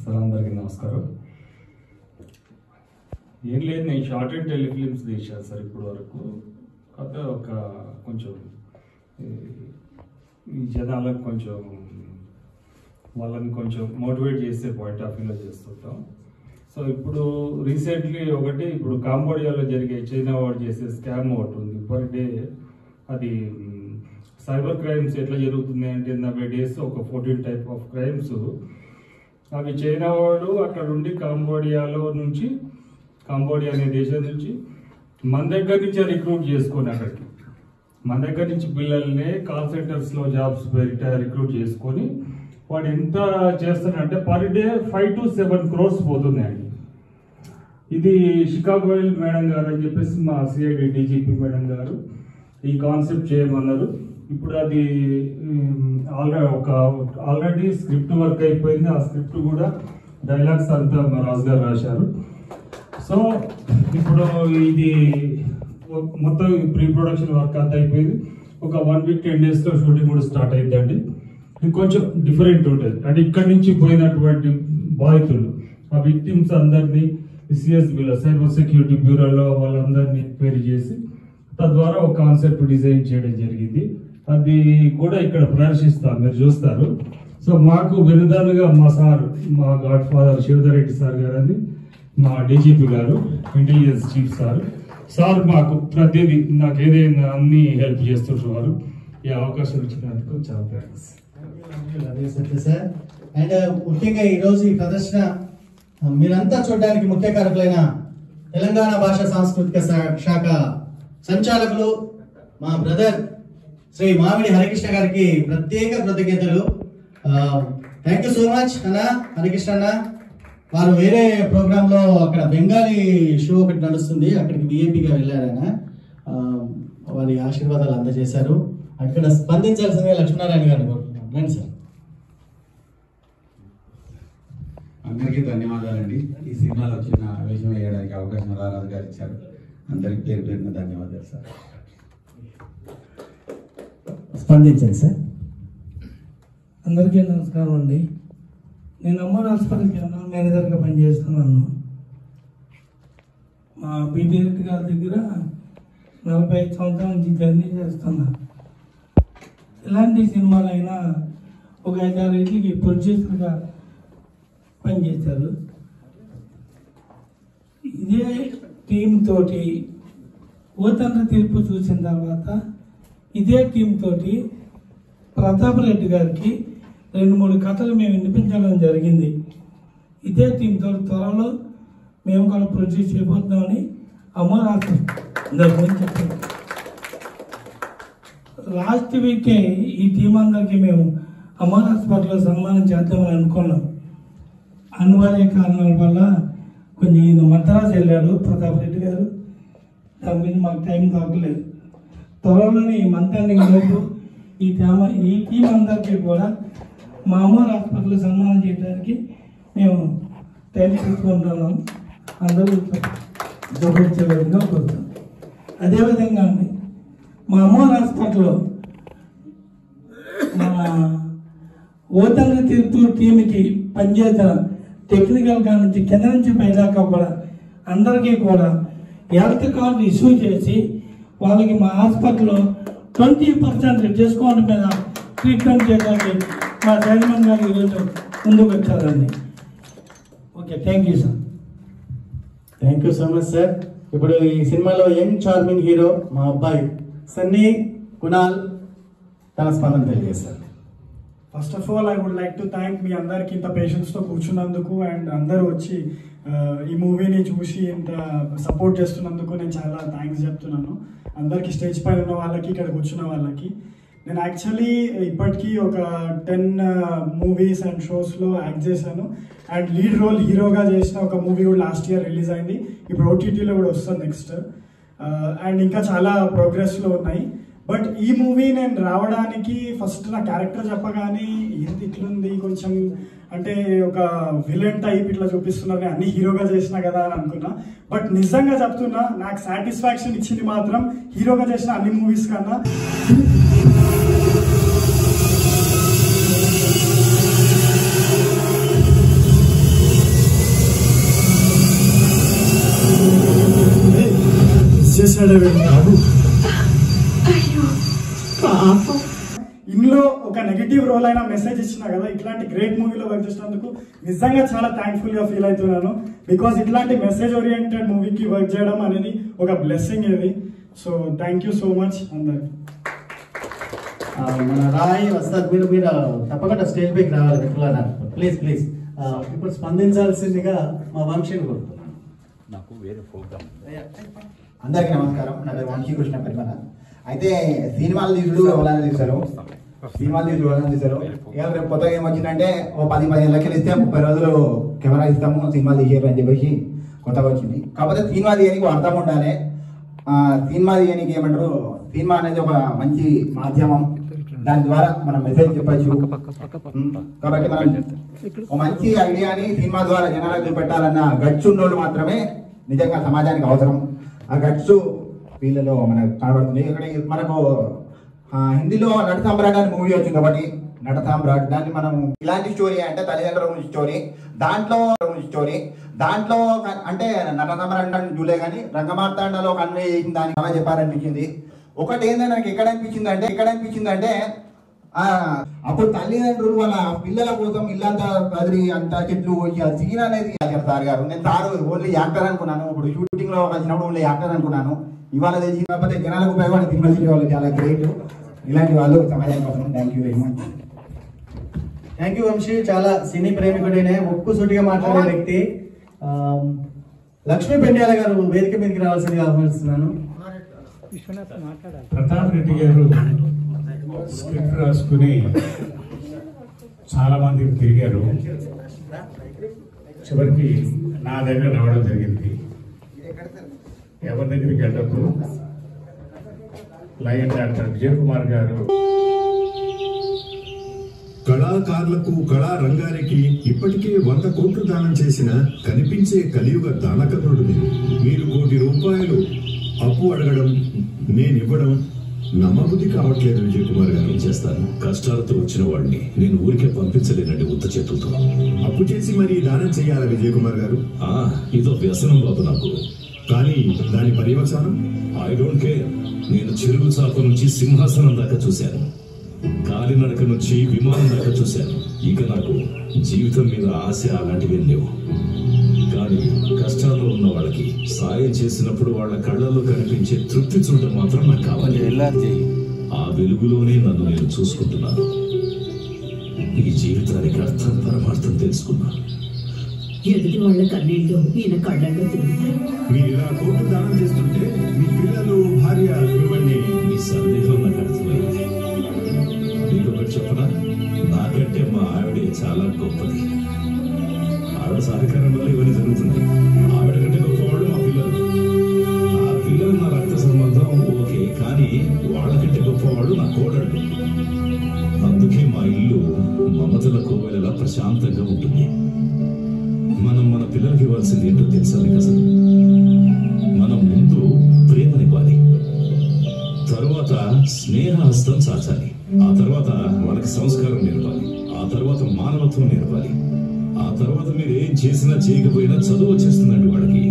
Sir అందరికీ నమస్కారం. ఏం లేదు, నేను షార్ట్ అండ్ టెలిఫిలిమ్స్ తీశాను సార్ ఇప్పుడు వరకు. కాకపోతే ఒక కొంచెం ఈ జనాలకు కొంచెం వాళ్ళని కొంచెం మోటివేట్ చేసే పాయింట్ ఆఫ్ వ్యూలో చేస్తుంటాం. సో ఇప్పుడు రీసెంట్లీ ఇప్పుడు కాంబోడియాలో జరిగే చైనా వాడు చేసే స్కామ్ ఒకటి ఉంది పర్ డే. అది సైబర్ క్రైమ్స్ ఎట్లా జరుగుతుంది అంటే నవే డేస్ ఒక 14 టైప్ ఆఫ్ క్రైమ్స్. అవి చైనా వాడు అక్కడ ఉండి కాంబోడియా అనే దేశం నుంచి మన దగ్గర నుంచి రిక్రూట్ చేసుకొని అక్కడికి మన దగ్గర నుంచి పిల్లల్ని కాల్ సెంటర్స్లో జాబ్స్ రిక్రూట్ చేసుకొని వాడు ఎంత చేస్తాడంటే పర్ డే 5 to 7 crores పోతున్నాయండి. ఇది షికాగో మేడం గారు అని చెప్పేసి మా సిఐడి డీజీపీ మేడం గారు ఈ కాన్సెప్ట్ చేయమన్నారు. ఇప్పుడు అది ఆల్రెడీ స్క్రిప్ట్ వర్క్ అయిపోయింది. ఆ స్క్రిప్ట్ కూడా డైలాగ్స్ అంతా మా రాజు గారు రాశారు. సో ఇప్పుడు ఇది మొత్తం ప్రీ ప్రొడక్షన్ వర్క్ అంతా అయిపోయింది. ఒక 1 week 10 daysలో షూటింగ్ కూడా స్టార్ట్ అయిందండి. ఇది కొంచెం డిఫరెంట్ ఉంటుంది. అంటే ఇక్కడి నుంచి పోయినటువంటి బాధితులు, ఆ విక్టిమ్స్ అందరినీ సిఎస్బిలో సైబర్ సెక్యూరిటీ బ్యూరోలో వాళ్ళందరినీ ఎంక్వైరీ చేసి తద్వారా ఒక కాన్సెప్ట్ డిజైన్ చేయడం జరిగింది. అది కూడా ఇక్కడ ప్రదర్శిస్తాం, మీరు చూస్తారు. సో మాకు విరుదాలుగా మా God father Shivadhar Reddy sir గారు అని మా డీజీపీ గారు, ఇంటెలిజెన్స్ చీఫ్ సార్ మాకు ప్రతిదీ నాకు ఏదైనా అన్ని హెల్ప్ చేస్తుంటారు. ఈ అవకాశం ఇచ్చినందుకు చాలా థ్యాంక్స్. సార్ అండ్ ముఖ్యంగా ఈరోజు ఈ ప్రదర్శన మీరంతా చూడడానికి ముఖ్య కారకులైన తెలంగాణ భాషా సాంస్కృతిక శాఖ సంచాలకులు మా బ్రదర్ శ్రీ మామిడి హరికృష్ణ గారికి ప్రత్యేక కృతజ్ఞతలు. థ్యాంక్ యూ సో మచ్ అన్న హరికృష్ణ అన్న. వారు వేరే ప్రోగ్రామ్ లో అక్కడ బెంగాలీ షో ఒకటి నడుస్తుంది, అక్కడికి విఐపిగా వెళ్ళారాయన. వారి ఆశీర్వాదాలు అందజేశారు. అక్కడ స్పందించాల్సిందిగా లక్ష్మీనారాయణ గారిని కోరుతున్నాను. రండి సార్. అందరికీ ధన్యవాదాలండి. ఈ సినిమాలో చిన్న వేషం వేయడానికి అవకాశం రారాజు గారు ఇచ్చారు. అందరికి పేరు పేరున ధన్యవాదాలు సార్. స్పందించండి సార్. అందరికీ నమస్కారం అండి. నేను అమ్మోర్ హాస్పిటల్ జనరల్ మేనేజర్గా పనిచేస్తున్నాను. మా బీబీ రెడ్డి గారి దగ్గర 45 సంవత్సరాల నుంచి జర్నీ చేస్తున్నా. ఎలాంటి సినిమాలైనా ఒక 5-6 ఇంటికి ప్రొడ్యూసర్గా పనిచేశారు. ఇదే టీం తోటి ఓతండ్ర తీర్పు చూసిన తర్వాత ఇదే టీం తోటి ప్రతాప్ రెడ్డి గారికి 2-3 కథలు మేము వినిపించడం జరిగింది. ఇదే టీంతో త్వరలో మేము కూడా ప్రొడ్యూస్ చేయబోతున్నామని అమోర్ హాస్పిటల్ చెప్పారు. లాస్ట్ వీకే ఈ టీం అందరికీ మేము అమోర్ హాస్పిటల్లో సన్మానం చేద్దామని అనుకున్నాం. అనివార్య కారణాల వల్ల కొంచెం ఈయన మద్రాసు వెళ్ళాడు ప్రతాప్ రెడ్డి గారు. దాని గురించి మాకు టైం దొరకలేదు. త్వరలోనే ఈ మంత్ ఎండింగ్ లోపు ఈ టీం అందరికీ కూడా మా అమ్మోర్ హాస్పిటల్లో సన్మానం చేయడానికి మేము టైం తీసుకుంటున్నాం. అందరూ జోడించే విధంగా కోరుతాం. అదేవిధంగా మా అమ్మోర్ హాస్పిటల్లో మా ఓతండ్రి తీర్పు టీంకి పనిచేసిన టెక్నికల్ గా నుంచి కింద నుంచి పైదాకా కూడా అందరికీ కూడా హెల్త్ కార్డు ఇష్యూ చేసి వాళ్ళకి మా హాస్పిటల్లో 20% డిస్కౌంట్ మీద ట్రీట్మెంట్ చేయడానికి మా చైర్మన్ గారు ఈరోజు ముందుకు వచ్చారండి. Okay, thank you sir. Thank you so much sir. ఇప్పుడు ఈ సినిమాలో యంగ్ చార్మింగ్ హీరో మా అబ్బాయి సన్నీ కునాల్ తన స్పందన తెలియజేస్తారు. First of all I would like to thank మీ అందరికి ఇంత పేషెన్స్తో కూర్చున్నందుకు అండ్ అందరూ వచ్చి ఈ మూవీని చూసి ఇంత సపోర్ట్ చేస్తున్నందుకు నేను చాలా థ్యాంక్స్ చెప్తున్నాను. అందరికీ స్టేజ్ పైన ఉన్న వాళ్ళకి, ఇక్కడ కూర్చున్న వాళ్ళకి. నేను యాక్చువల్లీ ఇప్పటికీ ఒక 10 మూవీస్ అండ్ షోస్లో యాక్ట్ చేశాను అండ్ లీడ్ రోల్ హీరోగా చేసిన ఒక మూవీ కూడా లాస్ట్ ఇయర్ రిలీజ్ అయింది. ఇప్పుడు ఓటీటీలో కూడా వస్తుంది నెక్స్ట్. అండ్ ఇంకా చాలా ప్రోగ్రెస్లో ఉన్నాయి. బట్ ఈ మూవీ నేను రావడానికి ఫస్ట్ నా క్యారెక్టర్ చెప్పగానే ఏంది ఇట్లుంది, కొంచెం అంటే ఒక విలన్ టైప్ ఇట్లా చూపిస్తున్నారు, అన్ని హీరోగా చేసినా కదా అని అనుకున్నా. బట్ నిజంగా చెప్తున్నా, నాకు సాటిస్ఫాక్షన్ ఇచ్చింది మాత్రం హీరోగా చేసిన అన్ని మూవీస్ కన్నా. ఇందులో ఒక నెగిటివ్ రోల్ అయినా మెసేజ్ ఇచ్చినా కదా, ఇట్లాంటి గ్రేట్ మూవీలో వర్క్ చేసినందుకు నిజంగా చాలా థ్యాంక్ఫుల్ గా ఫీల్ అవుతున్నాను. బికాస్ ఇట్లాంటి మెసేజ్ ఓరియంటెడ్ మూవీకి వర్క్ చేయడం అనేది ఒక బ్లెస్సింగ్ ఇది. So thank you so much అందరికి. మన రాయ్ వస్తాద్ మీరు తప్పకుండా స్టేజ్ పైకి రావాలి ప్లీజ్ ప్లీజ్. ఇప్పుడు స్పందించాల్సిందిగా మా వంశీని కోరుతున్నాను. నాకు వేరే ప్రోగ్రామ్. అందరికీ నమస్కారం. నా పేరు వంశీకృష్ణ పెద్దమన. అయితే సినిమాలు తీసుడు ఎవరైనా తీశారు, ఇవాళ రేపు కొత్తగా ఏమొచ్చిందంటే ఓ 10-15 లక్షలు ఇస్తే 30 రోజులు కెమెరా ఇస్తాము, సినిమాలు తీసారు అని చెప్పేసి కొత్తగా వచ్చింది. కాకపోతే సినిమా తీయడానికి అర్థం ఉండాలి. సినిమా తీయడానికి ఏమంటారు, సినిమా అనేది ఒక మంచి మాధ్యమం, దాని ద్వారా మనం మెసేజ్ చెప్పచ్చు. కాబట్టి మనం ఒక మంచి ఐడియాని సినిమా ద్వారా జనాలకు చూపెట్టాలన్న గట్స్ ఉన్నోళ్ళు మాత్రమే నిజంగా సమాజానికి అవసరం. ఆ గట్స్ వీళ్ళలో మనకు కనబడుతుంది. ఇక్కడ మనకు హిందీలో నట సామ్రాట్ అనే మూవీ వచ్చింది కాబట్టి, నట సామ్రాట్ దాన్ని మనం ఇలాంటి స్టోరీ అంటే తల్లిదండ్రుల గురించి స్టోరీ దాంట్లో అంటే నట సామ్రాట్ అంటే చూలే కానీ రంగమార్తాండలో కన్వే చేసిన దాన్ని ఎలా చెప్పారనిపించింది. ఒకటి ఏంటంటే నాకు ఎక్కడ అనిపించింది అంటే అప్పుడు తల్లిదండ్రులు వాళ్ళ పిల్లల కోసం ఇల్లంతా కదిరి అంత చెట్లు పోయి ఆ సీన్ అనేది సార్ గారు, నేను సార్ ఓన్లీ యాక్టర్ అనుకున్నాను. ఇప్పుడు షూటింగ్ లో కలిసినప్పుడు ఓన్లీ యాక్టర్ అనుకున్నాను. ఇవాళ తెలిసి కాకపోతే జనాలకు ఉపయోగపడే సినిమా తీసే వాళ్ళు చాలా గ్రేట్. ఇలాంటి వాళ్ళు సమాజం కోసం. Thank you very much. Thank you Vamsi. చాలా సినీ ప్రేమికుడైన ఒక్కుసూటిగా మాట్లాడే వ్యక్తి. లక్ష్మీ పెండ్యాల గారు వేదిక మీదకి రావాల్సిందిగా ఆహ్వానిస్తున్నాను. ప్రతాప్ రెడ్డి గారు స్క్రిప్ట్ రాసుకుని చాలా మందికి తిరిగారు. చివరికి నా దగ్గర రావడం జరిగింది. ఎవరి దగ్గరికి వెళ్ళప్పుడు లయన్ డాక్టర్ విజయ్ కుమార్ గారు కళాకారులకు, కళా రంగానికి ఇప్పటికే 100 కోట్లు దానం చేసిన కనిపించే కలియుగ దానకథుడు మీరు 1 కోటి రూపాయలు అప్పు అడగడం, నేనివ్వడం నమ్మబుద్ధి కావట్లేదు విజయ్ కుమార్ గారు. చేస్తాను, కష్టాలతో వచ్చిన వాడిని నేను ఊరికే పంపించలేనండి ఉత్త చేతులతో. అప్పు చేసి మరి దానం చేయాలా విజయ్ కుమార్ గారు? ఇదో వ్యసనం బాబు నాకు. కానీ దాని పర్యవసానం ఐ డోంట్ కేర్. నేను చెరువు చాప నుంచి సింహాసనం దాకా చూశాను, కాలినడక నుంచి విమానం దాకా చూశాను. ఇక నాకు జీవితం మీద ఆశ అలాంటివి లేవు. కానీ కష్టాల్లో ఉన్న వాళ్ళకి సాయం చేసినప్పుడు వాళ్ళ కళ్ళల్లో కనిపించే తృప్తి చూడటం మాత్రం నాకు కావాలి. ఆ వెలుగులోనే నన్ను నేను చూసుకుంటున్నాను. ఈ జీవితానికి అర్థం పరమార్థం తెలుసుకున్నాను. ఎదుటి వాళ్ళ కన్నీళ్ళు ఈయన కళ్ళల్లో తిరుగుతారు. మీరు ఇలా కోట్లు దానం చేస్తుంటే మీ పిల్లలు, భార్య ఇవన్నీ మీ సందేహం నాకు అర్థమైంది. మీకు ఒకటి చెప్పనా, నాకంటే మా ఆవిడే చాలా గొప్పది. ఆవిడ సహకారం వల్ల ఇవన్నీ జరుగుతున్నాయి. ఆవిడ కంటే గొప్పవాళ్ళు మా పిల్లలు. ఆ పిల్లలు నా రక్త సంబంధం ఓకే, కానీ వాళ్ళకంటే గొప్పవాళ్ళు నా కోడళ్ళు. అందుకే మా ఇల్లు మమతల కోవెలలా ప్రశాంతంగా ఉంటుంది. మనం మన పిల్లలకి ఇవ్వాల్సింది ఏంటో తెలుసా మీకు అసలు? స్నేహహస్తం చాచాలి. ఆ తర్వాత వాళ్ళకి సంస్కారం నేర్పాలి. ఆ తర్వాత మానవత్వం నేర్పాలి. ఆ తర్వాత మీరు ఏం చేసినా చేయకపోయినా చదువు వచ్చేస్తుందండి వాళ్ళకి.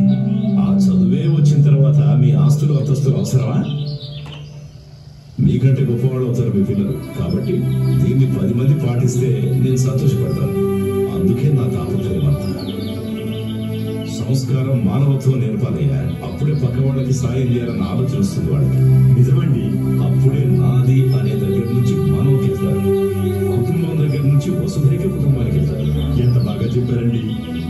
ఆ చదువే వచ్చిన తర్వాత మీ ఆస్తులు అంతస్తులు అవసరమా? మీకంటే గొప్పవాళ్ళు అవుతారు మీ పిల్లలు. కాబట్టి దీన్ని 10 మంది పాటిస్తే నేను సంతోషపడతాను. అందుకే నా తాపత్రయం అంతా. సంస్కారం మానవత్వం నేర్పాలయ్యా. అప్పుడే పక్క వాళ్ళకి సాయం చేయాలని ఆలోచన వస్తుంది వాళ్ళకి. నిజమండి. అప్పుడే నాది అనే దగ్గర నుంచి మనోకి వెళ్తారు. కుటుంబం దగ్గర నుంచి వసుధైక కుటుంబానికి వెళ్తారు. ఎంత బాగా చెప్పారండి.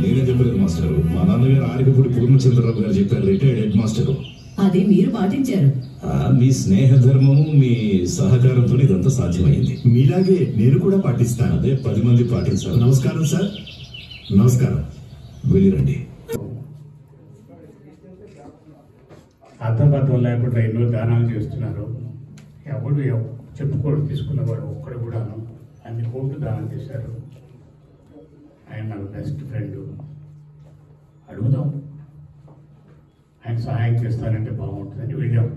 నేనే చెప్పలేదు మాస్టరు. మా నాన్నగారు ఆరికపూడి పూర్ణచంద్రరావు గారు చెప్పారు, రిటైర్డ్ హెడ్ మాస్టరు. అది మీరు పాటించారు. మీ స్నేహ ధర్మము మీ సహకారంతో ఇదంతా సాధ్యమైంది. మీలాగే నేను కూడా పాటిస్తాను. అదే 10 మంది పాటించాలి. నమస్కారం సార్. నమస్కారం. వెళ్ళిరండి. అర్థబద్ధం లేకుండా ఎన్నో దానాలు చేస్తున్నారు. ఎవడు చెప్పుకోవడం తీసుకున్నవాడు ఒక్కడు కూడాను అన్ని కోట్లు దానం చేశారు. ఆయన నాకు బెస్ట్ ఫ్రెండ్. అడుగుదాం, ఆయన సహాయం చేస్తానంటే బాగుంటుందని వెళ్ళాం.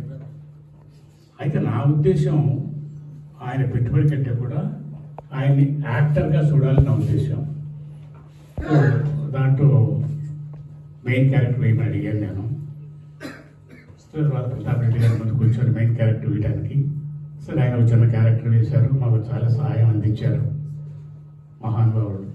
అయితే నా ఉద్దేశం ఆయన పెట్టుబడి కంటే కూడా ఆయన్ని యాక్టర్గా చూడాలని నా ఉద్దేశం. దాంట్లో మెయిన్ క్యారెక్టర్ వేయమని అడిగాను నేను. తర్వాత ప్రతాప్ రెడ్డి గారి ముందు కూర్చొని మెయిన్ క్యారెక్టర్ వేయడానికి సరే ఆయన ఒక చిన్న క్యారెక్టర్ వేశారు. మాకు చాలా సహాయం అందించారు మహానుభావుడు.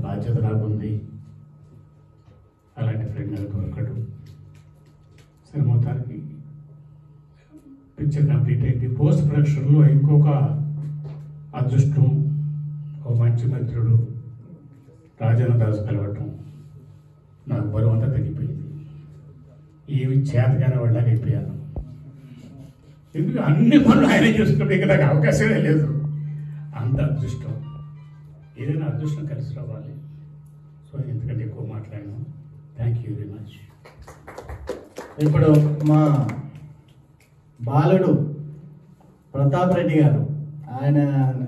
బాధ్యత నాకుంది. అలాంటి ఫ్రెండ్ నాకు దొరకడు. సరే మొత్తానికి పిక్చర్ కంప్లీట్ అయింది. పోస్ట్ ప్రొడక్షన్లో ఇంకొక అదృష్టం, ఒక మంచి మిత్రుడు రాజన్న దాసు కలవటం, నాకు బరువు అంతా తగ్గిపోయింది. ఏమి చేతగానే వాళ్ళకి అయిపోయాను. ఎందుకు అన్ని పనులు ఆయనే చూసుకుంటే ఇక నాకు అవకాశమే లేదు. అంత అదృష్టం, ఏదైనా అదృష్టం కలిసి రావాలి. సో ఎందుకంటే ఎక్కువ మాట్లాడాను. Thank you very much. ఇప్పుడు మా బాలుడు ప్రతాప్ రెడ్డి గారు, ఆయన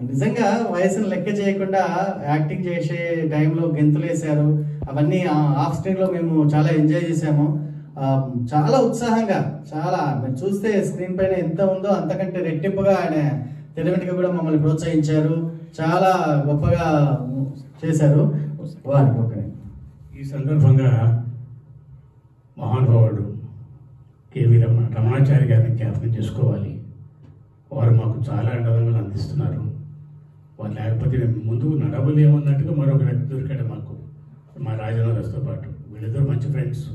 నిజంగా వయసును లెక్క చేయకుండా యాక్టింగ్ చేసే టైంలో గెంతులు వేశారు. అవన్నీ ఆఫ్ స్క్రీన్లో మేము చాలా ఎంజాయ్ చేసాము. చాలా ఉత్సాహంగా, చాలా మీరు చూస్తే స్క్రీన్ పైన ఎంత ఉందో అంతకంటే రెట్టింపుగా ఆయన తెర వెనుక కూడా మమ్మల్ని ప్రోత్సహించారు. చాలా గొప్పగా చేశారు. వారికి ఒక ఈ సందర్భంగా మహానుభావుడు కేవీ రమణాచారి గారిని జ్ఞాపకం చేసుకోవాలి. వారు మాకు చాలా అండదండలు అందిస్తున్నారు. వారు లేకపోతే మేము ముందుకు నడవలేమన్నట్టుగా మరొక వ్యక్తి దొరికాడు మాకు, మా రాజనగర్తో పాటు. వీళ్ళిద్దరు మంచి ఫ్రెండ్స్.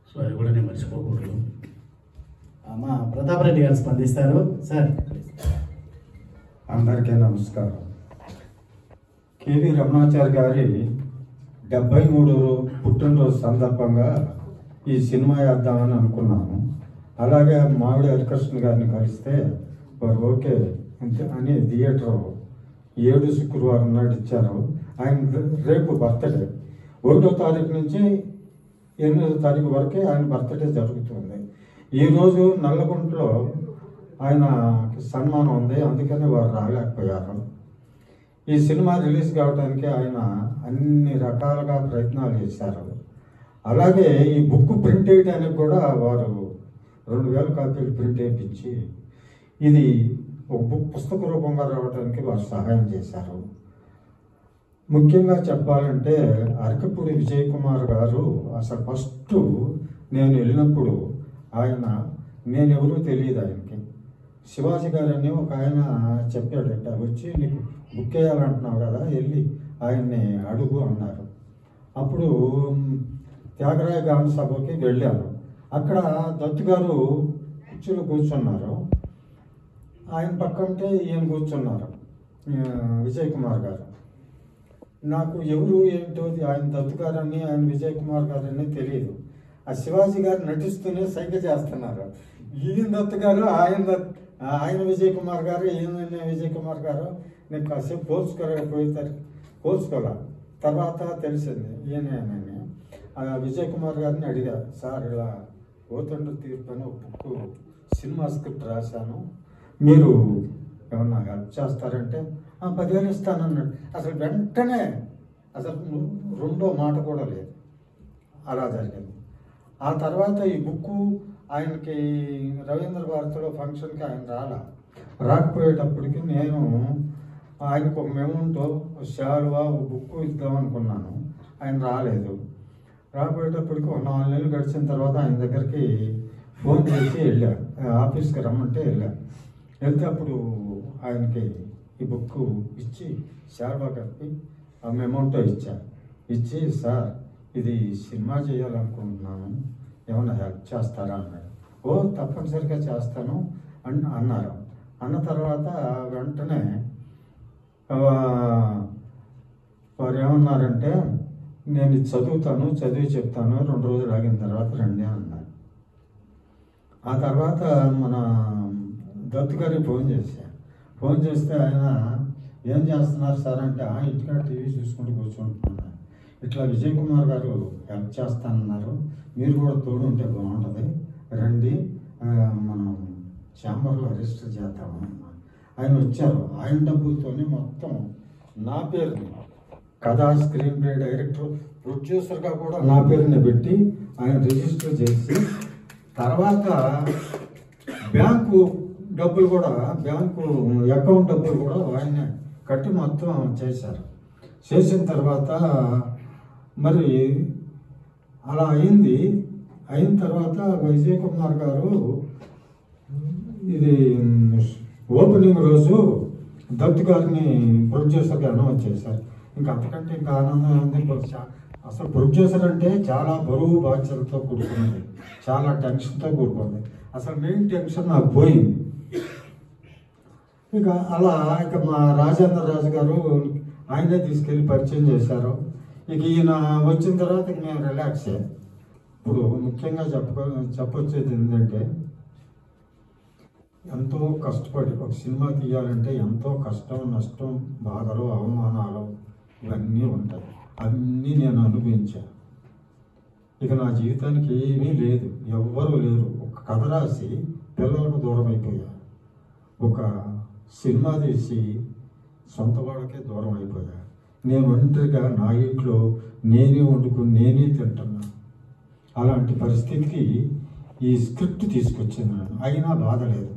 సో అది కూడా నేను మర్చిపోకూడదు. మా ప్రతాప్ రెడ్డి గారు స్పందిస్తారు. సార్, అందరికీ నమస్కారం. కేవీ రమణాచారి గారి 73 పుట్టినరోజు సందర్భంగా ఈ సినిమా వేద్దామని అనుకున్నాను. అలాగే మామిడి హరికృష్ణ గారిని కలిస్తే వారు ఓకే అని థియేటర్ 7 శుక్రవారం నాడు ఇచ్చారు. ఆయన రేపు బర్త్డే, 1వ తారీఖు నుంచి 8వ తారీఖు వరకే ఆయన బర్త్డే జరుగుతుంది. ఈరోజు నల్లగుంటలో ఆయన సన్మానం ఉంది, అందుకని వారు రాలేకపోయారు. ఈ సినిమా రిలీజ్ కావడానికి ఆయన అన్ని రకాలుగా ప్రయత్నాలు చేశారు. అలాగే ఈ బుక్ ప్రింట్ వేయడానికి కూడా వారు 2000 కాపీలు ప్రింట్ వేయించి ఇది ఒక బుక్ పుస్తక రూపంగా రావడానికి వారు సహాయం చేశారు. ముఖ్యంగా చెప్పాలంటే అరకపూడి విజయ్ కుమార్ గారు అసలు ఫస్ట్ నేను వెళ్ళినప్పుడు నేనెవరూ తెలియదు ఆయనకి. శివాజీ గారని ఒక ఆయన చెప్పాడట, వచ్చి నీకు బుక్ వేయాలంటున్నావు కదా, వెళ్ళి ఆయన్ని అడుగు అన్నారు. అప్పుడు త్యాగరాయ గాంధీ సభకి వెళ్ళాను. అక్కడ దత్తు గారు కుర్చీలో కూర్చున్నారు, ఆయన పక్కంటే ఈయన కూర్చున్నారు విజయ్ కుమార్ గారు. నాకు ఎవరు ఏంటో ఆయన దత్తు గారని ఆయన విజయ్ కుమార్ గారని తెలియదు. ఆ శివాజీ గారు నటిస్తూనే సైగ చేస్తున్నారు. ఈయన దత్తు గారు ఆయన విజయ్ కుమార్ గారు, ఈయన విజయ్ కుమార్ గారు. నేను కాసేపు పోల్చుకోలే. తర్వాత తెలిసింది ఈయనని. విజయ్ కుమార్ గారిని అడిగా, సార్ ఇలా ఓతండ్రు తీర్పు అని ఒక బుక్ సినిమా స్క్రిప్ట్ రాశాను, మీరు ఏమన్నా హెల్ప్ చేస్తారంటే 10,000 ఇస్తానన్నాడు. అసలు వెంటనే అసలు రెండో మాట కూడా లేదు. అలా జరిగింది. ఆ తర్వాత ఈ బుక్ ఆయనకి రవీంద్ర భారతిలో ఫంక్షన్కి ఆయన రాకపోయేటప్పటికి నేను ఆయనకు ఒక మెమోంటో శాలువా ఒక బుక్ ఇద్దాం అనుకున్నాను. ఆయన రాలేదు. రాబోయేటప్పటికి ఒక 4 నెలలు గడిచిన తర్వాత ఆయన దగ్గరికి ఫోన్ చేసి వెళ్ళా, ఆఫీస్కి రమ్మంటే వెళ్తే అప్పుడు ఆయనకి ఈ బుక్ ఇచ్చి శాలువా కప్పి ఆ మెమోంటో ఇచ్చి సార్ ఇది సినిమా చేయాలనుకుంటున్నాను, ఏమైనా హెల్ప్ చేస్తారా అన్నాడు. ఓ తప్పనిసరిగా చేస్తాను అన్నారు. అన్న తర్వాత వెంటనే వారు ఏమన్నారంటే, నేను ఇది చదివి చెప్తాను, 2 రోజులు ఆగిన తర్వాత రండి అన్నారు. ఆ తర్వాత మన దత్తు గారికి ఫోన్ చేస్తే ఆయన ఏం చేస్తున్నారు సార్ అంటే, ఇంటికాడ టీవీ చూసుకుంటూ కూర్చుంటున్నాను, ఇట్లా విజయ్ కుమార్ గారు హెల్ప్ చేస్తానన్నారు, మీరు కూడా తోడు ఉంటే బాగుంటుంది, రండి మనం ఛాంబర్లో రిజిస్టర్ చేద్దాము. ఆయన వచ్చారు. ఆయన డబ్బులతోనే మొత్తం నా పేరుని కథ, స్క్రీన్ ప్లే, డైరెక్టర్, ప్రొడ్యూసర్గా కూడా నా పేరుని పెట్టి ఆయన రిజిస్టర్ చేసి, తర్వాత బ్యాంకు డబ్బులు కూడా, బ్యాంకు అకౌంట్ డబ్బులు కూడా ఆయన కట్టి మొత్తం చేశారు. చేసిన తర్వాత మరి అలా అయిన తర్వాత విజయ్ కుమార్ గారు ఇది ఓపెనింగ్ రోజు దత్తు గారిని ప్రొడ్యూసర్గా అనౌన్స్ చేశారు. ఇంకా అంతకంటే ఇంకా ఆనందం ఉంది. అసలు ప్రొడ్యూసర్ అంటే చాలా బరువు బాధ్యతలతో కూడుకున్నది, చాలా టెన్షన్తో కూడుకుంది. అసలు మెయిన్ టెన్షన్ నాకు పోయింది. ఇక అలా మా రాజేంద్ర రాజు గారు ఆయనే తీసుకెళ్ళి పరిచయం చేశారు. ఇక ఈయన వచ్చిన తర్వాత మేము రిలాక్స్ అయ్యాం. ఇప్పుడు ముఖ్యంగా చెప్పొచ్చేది ఏంటంటే, ఎంతో కష్టపడి ఒక సినిమా తీయాలంటే ఎంతో కష్టం, నష్టం, బాధలు, అవమానాలు ఇవన్నీ ఉంటాయి. అన్నీ నేను అనుభవించాను. ఇక నా జీవితానికి ఏమీ లేదు, ఎవ్వరూ లేరు. ఒక కథ రాసి పిల్లలకు దూరం అయిపోయా, ఒక సినిమా తీసి సొంత వాళ్ళకే దూరం అయిపోయా. నేను ఒంటరిగా నా ఇంట్లో నేనే వండుకుని నేనే తింటున్నా. అలాంటి పరిస్థితికి ఈ స్క్రిప్ట్ తీసుకొచ్చింది. అయినా బాధ లేదు.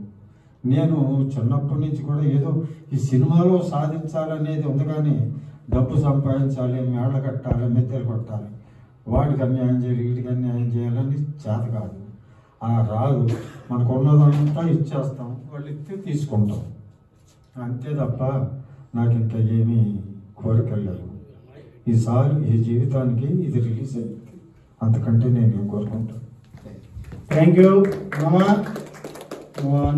నేను చిన్నప్పటి నుంచి కూడా ఏదో ఈ సినిమాలో సాధించాలనేది ఉంది, కానీ డబ్బు సంపాదించాలి, మేళ్ళ కట్టాలి, మెద్దెలు కొట్టాలి, వాడికి అన్యాయం చేయాలి, వీడికి అన్యాయం చేయాలని చేత కాదు. రాదు. మనకు ఉన్నదంతా ఇచ్చేస్తాం, వాళ్ళు ఇస్తే తీసుకుంటాం, అంతే తప్ప నాకు ఇంకా ఏమీ కోరికలు లేవు. ఈసారి ఈ జీవితానికి ఇది రిలీజ్ అయింది, అంతకంటే నేను కోరుకుంటాను. థ్యాంక్ యూ మామా.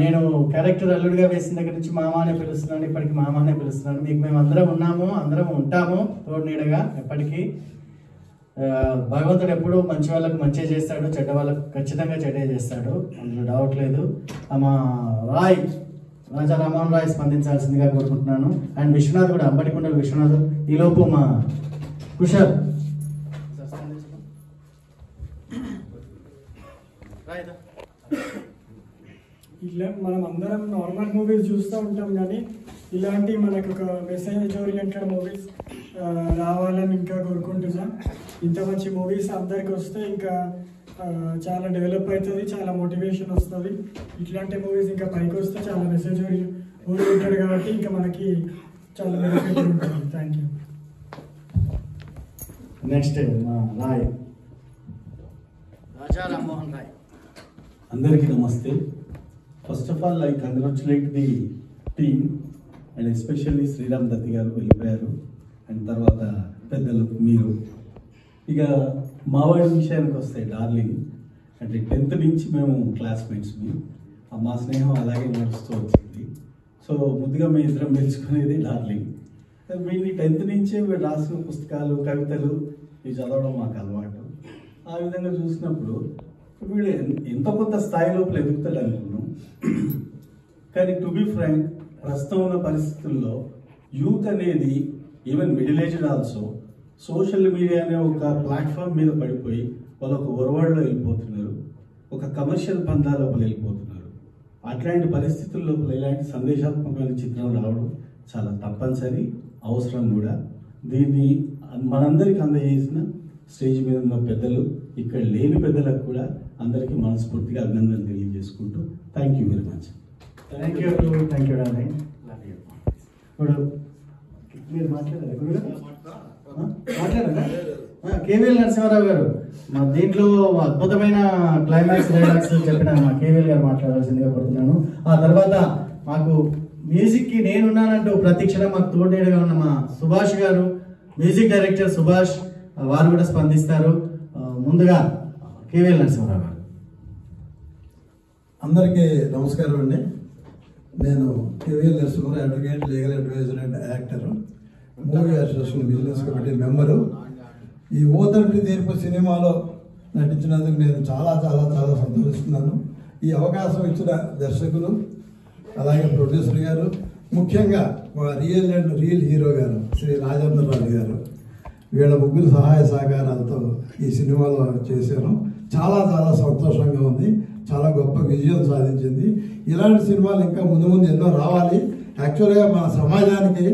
నేను క్యారెక్టర్ అల్లుడిగా వేసిన దగ్గర నుంచి మామానే పిలుస్తున్నాను, ఇప్పటికి మామానే పిలుస్తున్నాను. మీకు మేము అందరం ఉన్నాము, అందరం ఉంటాము తోడు నీడగా ఎప్పటికీ. భగవంతుడు ఎప్పుడు మంచి వాళ్ళకు మంచి చేస్తాడు, చెడ్డ వాళ్ళకు ఖచ్చితంగా చెడ్డే చేస్తాడు, అందులో డౌట్ లేదు. మా రాజా రామోహన్ రాయ్ స్పందించాల్సిందిగా కోరుకుంటున్నాను. అండ్ విశ్వనాథ్ కూడా, అంబటికుండల విశ్వనాథ్. ఈలోపు మా కుషర్ ఇలా మనం అందరం నార్మల్ మూవీస్ చూస్తూ ఉంటాం, కానీ ఇలాంటి మనకు ఒక మెసేజ్ ఓరియంటెడ్ మూవీస్ రావాలని ఇంకా కోరుకుంటున్నా. ఇంత మంచి మూవీస్ అందరికి వస్తే ఇంకా చాలా డెవలప్ అవుతుంది, చాలా మోటివేషన్ వస్తుంది. ఇట్లాంటి మూవీస్ ఇంకా పైకి వస్తే చాలా మెసేజ్ ఓరియంటెడ్ కాబట్టి ఇంకా మనకి చాలా బెనిఫిట్ ఉంటుంది. Thank you. Next Roy Raja Rammohan Roy. అందరికీ నమస్తే. First of all I congratulate the team and especially Sriram Datti గారు వెళ్ళిపోయారు, అండ్ తర్వాత పెద్దలు మీరు. ఇక మావాడి విషయానికి వస్తే డార్లింగ్ అంటే 10th నుంచి మేము క్లాస్మేట్స్ని, మా స్నేహం అలాగే నడుస్తూ వచ్చింది. సో ముద్దుగా మేము ఇద్దరం మెచ్చుకునేది డార్లింగ్. వీడిని 10th నుంచే వీడు రాసిన పుస్తకాలు కవితలు ఇవి చదవడం మాకు అలవాటు. ఆ విధంగా చూసినప్పుడు వీడు ఎంతో కొంత స్థాయి లోపల ఎదుగుతాడు అనుకున్నాం. కానీ టు బి ఫ్రాంక్, ప్రస్తుతం ఉన్న పరిస్థితుల్లో యూత్ అనేది even middle aged also social media అనే ఒక ప్లాట్ఫామ్ మీద పడిపోయి వాళ్ళు ఒక ఒరవాడలో వెళ్ళిపోతున్నారు, ఒక కమర్షియల్ పందా లోపల వెళ్ళిపోతున్నారు. అట్లాంటి పరిస్థితుల లోపల ఇలాంటి సందేశాత్మకమైన చిత్రం రావడం చాలా తప్పనిసరి, అవసరం కూడా. దీన్ని మనందరికీ అందజేసిన స్టేజ్ మీద ఉన్న పెద్దలు, ఇక్కడ లేని పెద్దలకు కూడా అందరికీ మనస్ఫూర్తిగా అభినందనలు తెలియజేసుకుంటూ thank you very much. Thank you darling. ఇప్పుడు మీరు మాట్లాడారా? కేవీఎల్ నరసింహారావు గారు మా దీంట్లో అద్భుతమైన క్లైమాక్స్ డైలాగ్స్ చెప్పిన మా కేవీఎల్ గారు మాట్లాడాల్సిందిగా కోరుతున్నాను. ఆ తర్వాత మాకు మ్యూజిక్ కి నేనున్నానంటూ ప్రతి క్షణం మాకు తోడేడుగా ఉన్న మా సుభాష్ గారు, మ్యూజిక్ డైరెక్టర్ సుభాష్, వారు కూడా స్పందిస్తారు. ముందుగా కేవీఎల్ నరసింహారావు గారు. అందరికీ నమస్కారం అండి. నేను KVL Narasimha Rao, advocate, legal adviser and actor, movie association business committee member. ఈ ఓ తండ్రి తీర్పు సినిమాలో నటించినందుకు నేను చాలా చాలా చాలా సంతోషిస్తున్నాను. ఈ అవకాశం ఇచ్చిన దర్శకులు, అలాగే ప్రొడ్యూసర్ గారు, ముఖ్యంగా మా రియల్ అండ్ రియల్ హీరో గారు శ్రీ రాజేంద్రరాజు గారు, వీళ్ళ ముగ్గురు సహాయ సహకారాలతో ఈ సినిమాలో చేశాను. చాలా చాలా సంతోషంగా ఉంది. చాలా గొప్ప విజయం సాధించింది. ఇలాంటి సినిమాలు ఇంకా ముందు ముందు ఎన్నో రావాలి. యాక్చువల్గా మన సమాజానికి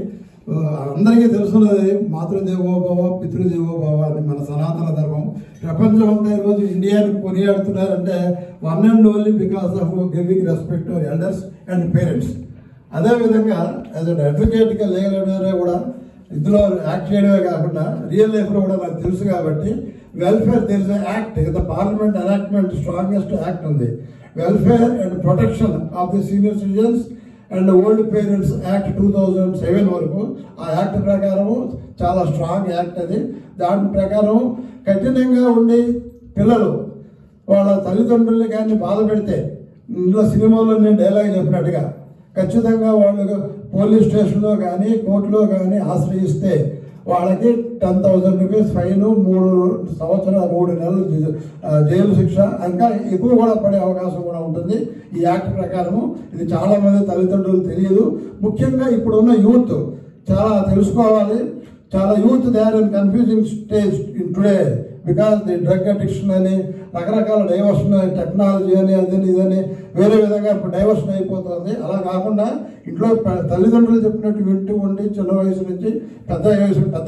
అందరికీ తెలుసున్నది మాతృదేవోభవ పితృదేవోభవ అని మన సనాతన ధర్మం. ప్రపంచం అంతా ఈరోజు ఇండియాని కొనియాడుతున్నారంటే one and only because of giving respect to elders and parents. అదేవిధంగా యాజ్ అన్ అడ్వకేట్గా లీగల్ అడ్వైజర్గా కూడా ఇందులో యాక్ట్ చేయడమే కాకుండా రియల్ లైఫ్లో కూడా నాకు తెలుసు కాబట్టి వెల్ఫేర్ తెలిసే act the parliament enactment strongest act ఉంది. Welfare and protection of the senior citizens and old parents act 2007 వరకు. ఆ యాక్ట్ ప్రకారం చాలా స్ట్రాంగ్ యాక్ట్ అది. దాని ప్రకారం కఠినంగా ఉండి పిల్లలు వాళ్ళ తల్లిదండ్రుల్ని కానీ బాధ పెడితే, ఇందులో సినిమాలో నేను డైలాగ్ చెప్పినట్టుగా ఖచ్చితంగా వాళ్ళు పోలీస్ స్టేషన్లో కానీ కోర్టులో కానీ ఆశ్రయిస్తే వాళ్ళకి 10,000 రూపీస్ ఫైన్, 3 సంవత్సరాలు 3 నెలలు జైలు శిక్ష, ఇంకా ఎక్కువ కూడా పడే అవకాశం కూడా ఉంటుంది ఈ యాక్ట్ ప్రకారము. ఇది చాలా మంది తల్లిదండ్రులు తెలియదు. ముఖ్యంగా ఇప్పుడున్న యూత్ చాలా తెలుసుకోవాలి. చాలా youth they are in confusing stage in today because the drug addiction అని, రకరకాల డైవర్షన్, టెక్నాలజీ అని, అదని ఇదని వేరే విధంగా ఇప్పుడు డైవర్షన్ అయిపోతుంది. అలా కాకుండా ఇంట్లో తల్లిదండ్రులు చెప్పినట్టు వింటూ ఉండి చిన్న వయసు నుంచి పెద్ద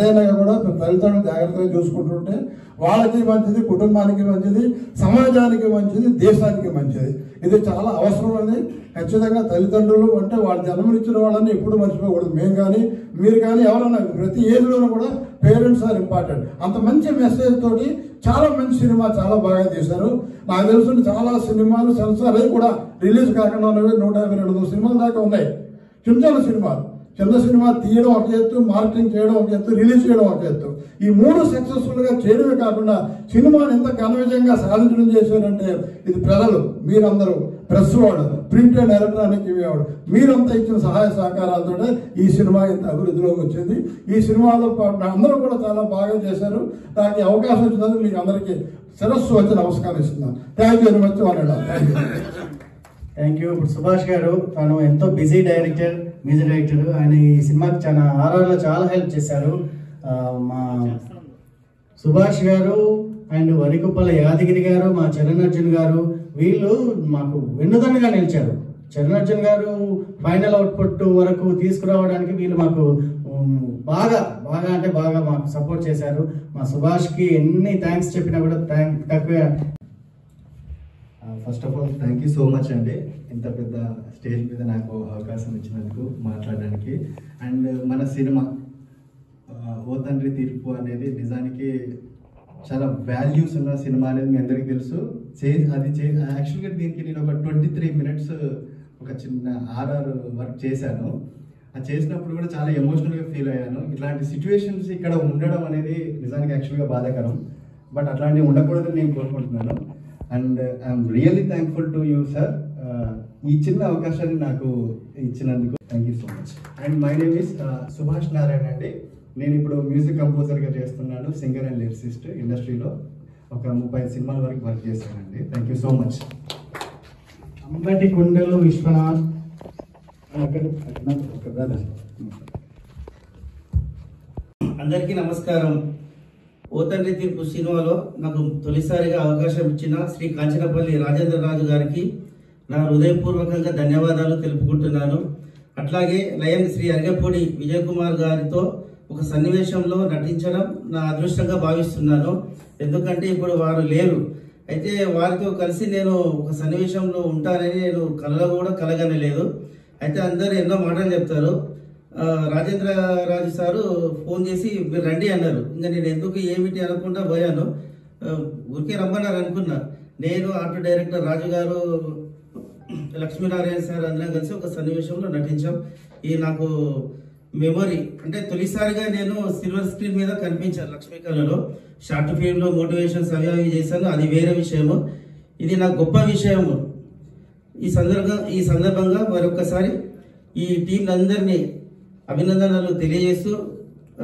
అయినాక కూడా తల్లిదండ్రులు జాగ్రత్తగా చూసుకుంటుంటే వాళ్ళకి మంచిది, కుటుంబానికి మంచిది, సమాజానికి మంచిది, దేశానికి మంచిది. ఇది చాలా అవసరమైనది. ఖచ్చితంగా తల్లిదండ్రులు అంటే వాళ్ళు జన్మనిచ్చిన వాళ్ళని ఎప్పుడు మర్చిపోకూడదు. మేము కానీ మీరు కానీ ఎవరన్నా ప్రతి ఏజ్లోనూ కూడా పేరెంట్స్ ఆర్ ఇంపార్టెంట్. అంత మంచి మెసేజ్ తోటి చాలా మంచి సినిమా చాలా బాగా తీశారు. నాకు తెలుసు చాలా సినిమాలు సెన్సార్ అవి కూడా రిలీజ్ కాకుండా ఉన్నవి 152 సినిమాల దాకా ఉన్నాయి. చిన్న సినిమా తీయడం ఒక ఎత్తు, మార్కెటింగ్ చేయడం ఒక ఎత్తు, రిలీజ్ చేయడం ఒక ఎత్తు. ఈ 3 సక్సెస్ఫుల్గా చేయడమే కాకుండా సినిమాని ఎంత ఘన విజయంగా సాధించడం చేశారంటే ఇది ప్రజలు, మీరందరూ, ప్రెస్ వాడు, ప్రింట్ అండ్ ఎలక్ట్రానిక్ ఇవ్వేవాడు, మీరంతా ఇచ్చిన సహాయ సహకారాలతో ఈ సినిమా ఇంత అభివృద్ధిలోకి వచ్చింది. ఈ సినిమాలో అందరూ కూడా చాలా బాగా చేశారు. నాకు ఈ అవకాశం వచ్చినందుకు మీకు అందరికీ శిరస్సు వచ్చి నమస్కారం ఇస్తున్నాను. Thank you very much. Thank you. ఇప్పుడు సుభాష్ గారు, తను ఎంతో బిజీ డైరెక్టర్, మ్యూజిక్ డైరెక్టర్. ఆయన ఈ సినిమాకి చాలా ఆర్ఆర్లో చాలా హెల్ప్ చేశారు. మా సుభాష్ గారు అండ్ వరికుప్పల యాదగిరి గారు, మా చరణ్ అర్జున్ గారు, వీళ్ళు మాకు వెన్నుదన్నుగా నిలిచారు. చరణార్జున్ గారు ఫైనల్ అవుట్పుట్ వరకు తీసుకురావడానికి వీళ్ళు మాకు బాగా అంటే బాగా మాకు సపోర్ట్ చేశారు. మా సుభాష్కి ఎన్ని థ్యాంక్స్ చెప్పినా కూడా తక్కువే. First of all thank you so much అండి, ఇంత పెద్ద స్టేజ్ మీద నాకు అవకాశం ఇచ్చినందుకు మాట్లాడడానికి. అండ్ మన సినిమా ఓ తండ్రి తీర్పు అనేది నిజానికి చాలా వాల్యూస్ ఉన్న సినిమా అనేది మీ అందరికీ తెలుసు. యాక్చువల్గా దీనికి నేను ఒక 23 minutes ఒక చిన్న ఆర్ఆర్ వర్క్ చేశాను. అది చేసినప్పుడు కూడా చాలా ఎమోషనల్గా ఫీల్ అయ్యాను. ఇట్లాంటి సిచ్యువేషన్స్ ఇక్కడ ఉండడం అనేది నిజానికి యాక్చువల్గా బాధాకరం, బట్ అట్లాంటివి ఉండకూడదని నేను కోరుకుంటున్నాను. And I'm really thankful to you sir, ఈ చిన్న అవకాశాన్ని నాకు ఇచ్చినందుకు thank you so much. And my name is Subhash Narayana అండి. నేను ఇప్పుడు మ్యూజిక్ కంపోజర్గా చేస్తున్నాను, సింగర్ అండ్ లిరిసిస్ట్. ఇండస్ట్రీలో ఒక 30 సినిమాల వరకు వర్క్ చేశానండి. Thank you so much. Ambati కుండలు విశ్వనాథ్. అందరికీ నమస్కారం. ఓ తండ్రి తీర్పు సినిమాలో నాకు తొలిసారిగా అవకాశం ఇచ్చిన శ్రీ కాంచనపల్లి రాజేంద్ర రాజు గారికి నా హృదయపూర్వకంగా ధన్యవాదాలు తెలుపుకుంటున్నాను. అట్లాగే లయన్ శ్రీ అరిగపూడి విజయ్ కుమార్ గారితో ఒక సన్నివేశంలో నటించడం నా అదృష్టంగా భావిస్తున్నాను. ఎందుకంటే ఇప్పుడు వారు లేరు. అయితే వారితో కలిసి నేను ఒక సన్నివేశంలో ఉంటానని నేను కలలో కూడా కలగనలేదు. అయితే అందరూ ఎన్నో మాటలు చెప్తారు. రాజేంద్ర రాజు సారు ఫోన్ చేసి మీరు రండి అన్నారు. ఇంకా నేను ఎందుకు ఏమిటి అనుకుంటా పోయాను. ఊరికే రమ్మన్నారు అనుకున్నా. నేను ఆర్ట్ డైరెక్టర్ రాజు గారు, లక్ష్మీనారాయణ సార్ అందరం కలిసి ఒక సన్నివేశంలో నటించాం. ఇది నాకు మెమొరీ. అంటే తొలిసారిగా నేను సిల్వర్ స్క్రీన్ మీద కనిపించాను లక్ష్మీకళలో. షార్ట్ ఫిల్మ్లో మోటివేషన్స్ అవి చేశాను, అది వేరే విషయము. ఇది నాకు గొప్ప విషయము. ఈ సందర్భంగా మరొకసారి ఈ టీం అందరినీ అభినందనలు తెలియజేస్తూ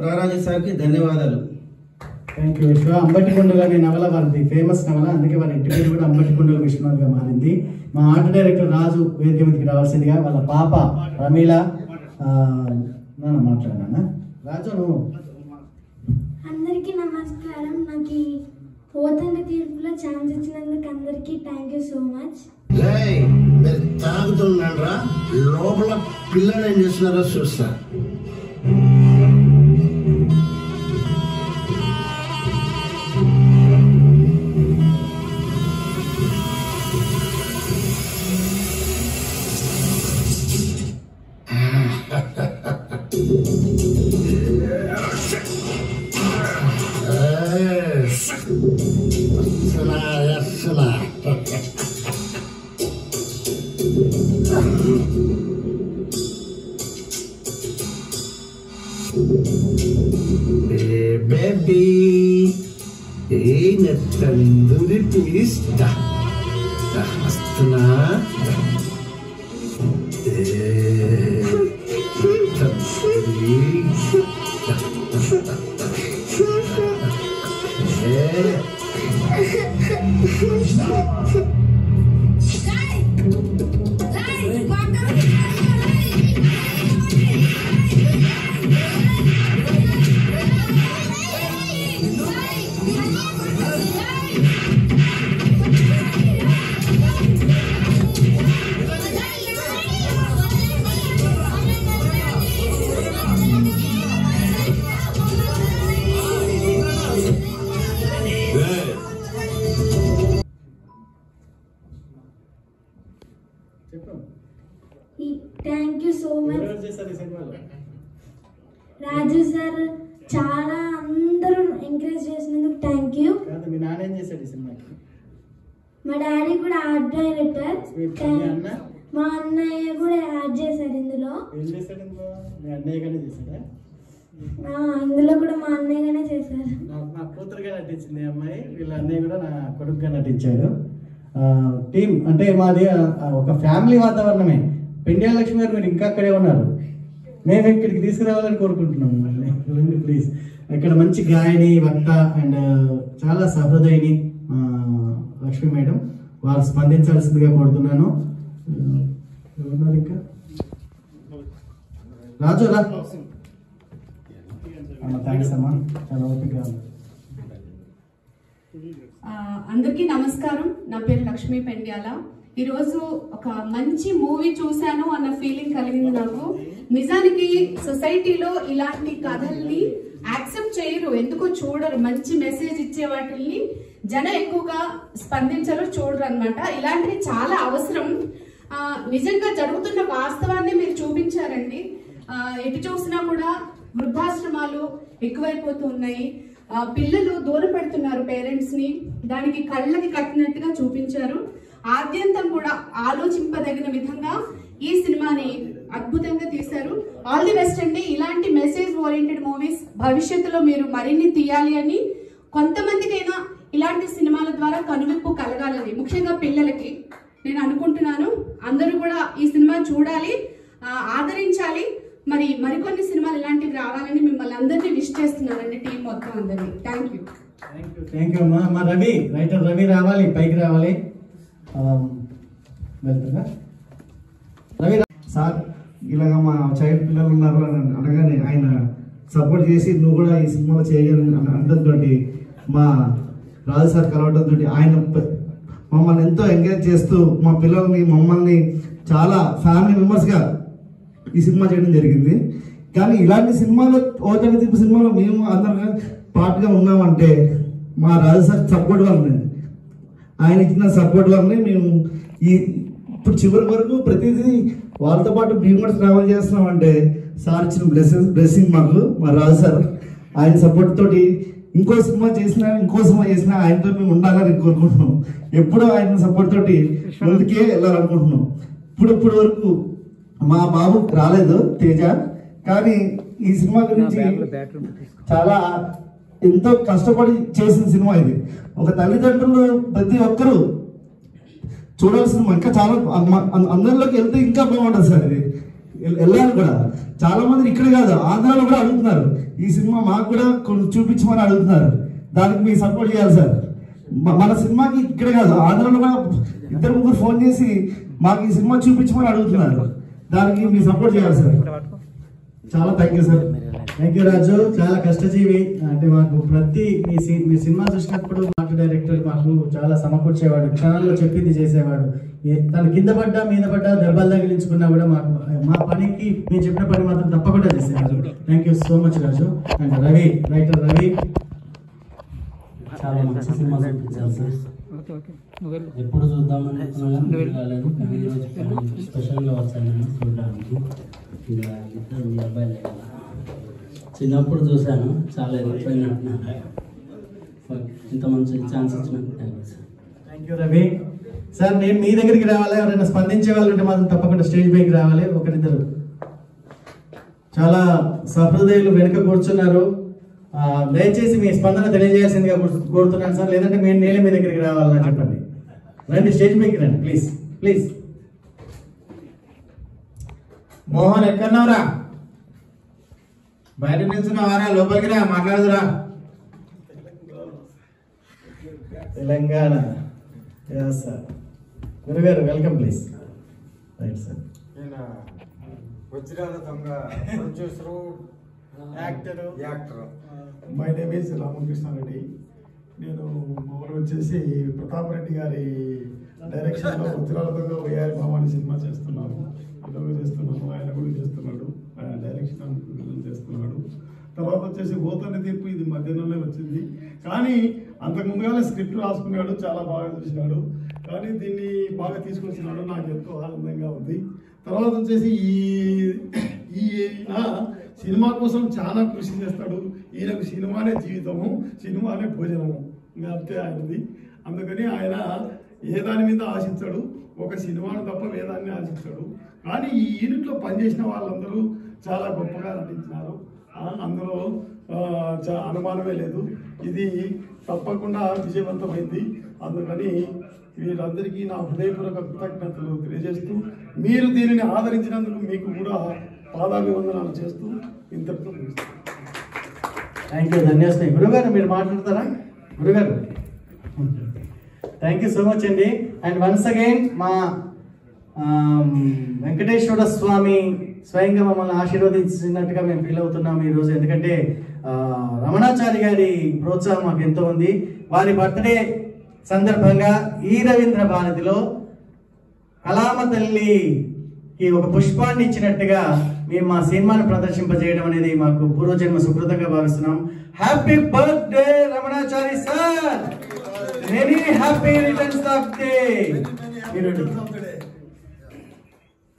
రారాజు సార్కి ధన్యవాదాలు. థ్యాంక్ యూ విశ్వ. అంబటి కుండలు అనే నవల వారిది ఫేమస్ నవల, అందుకే వారి ఇంటి పేరు కూడా అంబటి కుండలు విశ్వనాథ్గా మారింది. మా ఆర్ట్ డైరెక్టర్ రాజు వేదిక మీదకి రావాల్సిందిగా వాళ్ళ పాప ప్రమీల మాట్లాడినా. రాజు నువ్వు. అందరికీ నమస్కారం. నాకు ఈ ఓ తండ్రి తీర్పులో ఛాన్స్ ఇచ్చినందుకు అందరికీ థ్యాంక్ యూ సో మచ్. మీరు తాగుతున్నారా? లోపల పిల్లలు ఏం చేస్తున్నారో చూస్తా. Baby, tandoori pista. Astana. Thank you so much Raju sir. చాలా అందరూ ఎంకరేజ్ చేసినందుకు థ్యాంక్ యూ. మీ నాన్న ఏం చేశాడు ఈ సినిమాకి? మా డాడీ కూడా ఆర్ట్ డైరెక్టర్. మా అన్నయ్య కూడా యాడ్ చేశారు ఇందులో. ఏం చేశాడు ఇందులో? మీ అన్నయ్యగానే చేశాడా? ఇందులో కూడా మా అన్నయ్యగానే చేశారు. నా కూతురుగా నటించింది అమ్మాయి, వీళ్ళ అన్నయ్య కూడా నా కొడుకుగా నటించాడు. టీం అంటే మాది ఒక ఫ్యామిలీ వాతావరణమే. పెండ్యాల లక్ష్మి గారు మీరు ఇంకా అక్కడే ఉన్నారు, మేము ఇక్కడికి తీసుకురావాలని కోరుకుంటున్నాం. ప్లీజ్. ఇక్కడ మంచి గాయని, వక్త అండ్ చాలా సహృదయని లక్ష్మి మేడం, వారు స్పందించాల్సిందిగా కోరుతున్నాను. ఎవరున్నారు ఇంకా? రాజు రా. థ్యాంక్స్ అమ్మా, చాలా ఓపిక. అందరికీ నమస్కారం. నా పేరు లక్ష్మీ పెండ్యాల. ఈరోజు ఒక మంచి మూవీ చూశాను అన్న ఫీలింగ్ కలిగింది నాకు. నిజానికి సొసైటీలో ఇలాంటి కథల్ని యాక్సెప్ట్ చేయరు, ఎందుకో చూడరు. మంచి మెసేజ్ ఇచ్చే వాటిని జనం ఎక్కువగా స్పందించరు, చూడరు అనమాట. ఇలాంటివి చాలా అవసరం. నిజంగా జరుగుతున్న వాస్తవాన్ని మీరు చూపించారండి. ఎటు చూసినా కూడా వృద్ధాశ్రమాలు ఎక్కువైపోతూ ఉన్నాయి, పిల్లలు దూరం పెడుతున్నారు పేరెంట్స్ ని, దానికి కళ్ళకి కట్టినట్టుగా చూపించారు. ఆద్యంతం కూడా ఆలోచింపదగిన విధంగా ఈ సినిమాని అద్భుతంగా తీశారు. ఆల్ ది బెస్ట్ అండి. ఇలాంటి మెసేజ్ ఓరియంటెడ్ మూవీస్ భవిష్యత్తులో మీరు మరిన్ని తీయాలి అని, కొంతమందికైనా ఇలాంటి సినిమాల ద్వారా కనువిప్పు కలగాలని, ముఖ్యంగా పిల్లలకి నేను అనుకుంటున్నాను. అందరూ కూడా ఈ సినిమా చూడాలి, ఆదరించాలి. మరికొన్ని సినిమాలు ఇలాంటివి రావాలని మిమ్మల్ని అందరినీ విష్ చేస్తున్నానండి, టీం మొత్తం అందరినీ. Thank you. థ్యాంక్ యూ అమ్మా. మా రవి, రైటర్ రవి రావాలి, పైకి రావాలి. వెళ్తున్నా రవి. సార్ ఇలాగ మా చైల్డ్ పిల్లలు ఉన్నారు అని అనగానే ఆయన సపోర్ట్ చేసి నువ్వు కూడా ఈ సినిమాలో చేయగలని అనడంతో మా రాజు సార్ కలవడంతో ఆయన మమ్మల్ని ఎంతో ఎంకరేజ్ చేస్తూ మా పిల్లల్ని మమ్మల్ని చాలా ఫ్యామిలీ మెంబర్స్గా ఈ సినిమా చేయడం జరిగింది. కానీ ఇలాంటి సినిమాలో ఓతని తిప్పు సినిమాలో మేము అందరం పార్ట్గా ఉన్నామంటే మా రాజు సార్ సపోర్ట్ వల్లనే, ఆయన ఇచ్చిన సపోర్ట్ వల్లనే మేము ఇప్పుడు చివరి వరకు ప్రతిదీ వాళ్ళతో పాటు మేము కూడా ట్రావెల్ చేస్తున్నామంటే సార్ ఇచ్చిన బ్లెస్సింగ్ మాకు. మా రాజు సార్ ఆయన సపోర్ట్ తోటి ఇంకో సినిమా చేసినా ఆయనతో మేము ఉండాలని కోరుకుంటున్నాం. ఎప్పుడూ ఆయన సపోర్ట్ తోటి ముందుకే వెళ్ళాలనుకుంటున్నాం. ఇప్పుడు వరకు మా బాబు రాలేదు తేజ, కానీ ఈ సినిమా గురించి చాలా ఎంతో కష్టపడి చేసిన సినిమా ఇది. ఒక తల్లిదండ్రులు ప్రతి ఒక్కరూ చూడాల్సిన, ఇంకా చాలా అందరిలోకి వెళ్తే ఇంకా బాగుంటుంది సార్. ఇది వెళ్ళాలి కూడా. చాలా మంది ఇక్కడ కాదు, ఆంధ్రాలో కూడా అడుగుతున్నారు ఈ సినిమా మాకు కూడా కొన్ని చూపించమని అడుగుతున్నారు. దానికి మీరు సపోర్ట్ చేయాలి సార్. మన సినిమాకి ఇక్కడ కాదు, ఆంధ్రాలో కూడా 2-3 ఫోన్ చేసి మాకు ఈ సినిమా చూపించమని అడుగుతున్నారు. దానికి మీరు సపోర్ట్ చేయాలి సార్. చాలా thank you sir. Thank you Raju. చాలా కష్టజీవి. అంటే మాకు ప్రతి మీ సినిమా చూసినప్పుడు మాకు డైరెక్టర్ మాకు చాలా సమకూర్చేవాడు, క్షణాల్లో చెప్పింది చేసేవాడు. తను కింద పడ్డా మీద పడ్డా దెబ్బలు తగిలించుకున్నా కూడా మాకు మా పనికి మేము చెప్పిన పని మాత్రం తప్పకుండా చేసేవాడు. Thank you so much Raju. And Ravi, writer Ravi, చాలా మంచి సినిమా చూపించారు సార్. ఎప్పుడు చూద్దామని రాలేదు, స్పెషల్గా వచ్చాను నేను చూడడానికి. మీ అబ్బాయి చిన్నప్పుడు చూశాను, చాలా ఎదిగిపోయినట్టున్నాను. ఇంత మంచి ఛాన్స్ ఇచ్చినందుకు thank you sir. Thank you Ravi. Sir నేను మీ దగ్గరికి రావాలి, ఎవరైనా స్పందించే వాళ్ళు ఉంటే మాత్రం తప్పకుండా స్టేజ్ పైకి రావాలి. ఒకరిద్దరు చాలా సహృదయులు వెనుక కూర్చున్నారు. దయచేసి మీ స్పందన తెలియజేయాల్సిందిగా కోరుతున్నాను సార్. లేదంటే నేనే మీ దగ్గరికి రావాలని చెప్పండి. రండి, స్టేజ్ పైకి రండి ప్లీజ్ ప్లీజ్. మోహన్ ఎక్కడున్నావురా? బయట నిల్చున్నావారా? లోపలికి రా, మాట్లాడదురా. తెలంగాణ సార్. గురుగారు వెల్కమ్ ప్లీజ్. Right sir. వజ్రాల దొంగ producer, actor. My name is Ramakrishna Reddy. నేను మామూలు వచ్చేసి ప్రతాప్ రెడ్డి గారి డైరెక్షన్లో వజ్రాల దొంగ వయ్యారి మామని సినిమా చేస్తున్నాను. ఇలాగ చేస్తున్నాను, ఆయన కూడా చేస్తున్నాడు, ఆయన డైరెక్షన్ చేస్తున్నాడు. తర్వాత వచ్చేసి ఓతని తీర్పు ఇది మధ్యాహ్నంలో వచ్చింది, కానీ అంతకుముందుగానే స్క్రిప్ట్ రాసుకున్నాడు, చాలా బాగా చూసినాడు. కానీ దీన్ని బాగా తీసుకొచ్చినాడు, నాకు ఎంతో ఆనందంగా ఉంది. తర్వాత వచ్చేసి ఈయన సినిమా కోసం చాలా కృషి చేస్తాడు. ఈయనకు సినిమానే జీవితము, సినిమానే భోజనము, అంతే ఆయనది. అందుకని ఆయన ఏ దాని మీద ఆశించాడు, ఒక సినిమాను తప్ప వేదాన్ని ఆశించాడు. కానీ ఈ యూనిట్లో పనిచేసిన వాళ్ళందరూ చాలా గొప్పగా నటించినారు, అందులో అనుమానమే లేదు. ఇది తప్పకుండా విజయవంతమైంది. అందుకని వీరందరికీ నా హృదయపూర్వక కృతజ్ఞతలు తెలియజేస్తూ, మీరు దీనిని ఆదరించినందుకు మీకు కూడా పాదాభివందనాలు చేస్తూ ఇంతటితో థ్యాంక్ యూ, ధన్యవాదాలు. గురుగారు మీరు మాట్లాడతారా? గురుగారు థ్యాంక్ యూ సో మచ్ అండి. అండ్ వన్స్ అగైన్ మా వెంకటేశ్వర స్వామి స్వయంగా మమ్మల్ని ఆశీర్వదించినట్టుగా మేము ఫీల్ అవుతున్నాం ఈరోజు. ఎందుకంటే రమణాచారి గారి ప్రోత్సాహం మాకు ఎంతో ఉంది. వారి బర్త్డే సందర్భంగా ఈ రవీంద్ర భారతిలో కళామ తల్లికి ఒక పుష్పాన్ని ఇచ్చినట్టుగా మేము మా సినిమాను ప్రదర్శింపజేయడం అనేది మాకు పూర్వజన్మ సుకృతంగా భావిస్తున్నాం. Happy birthday Ramanachari sir, many happy returns of day.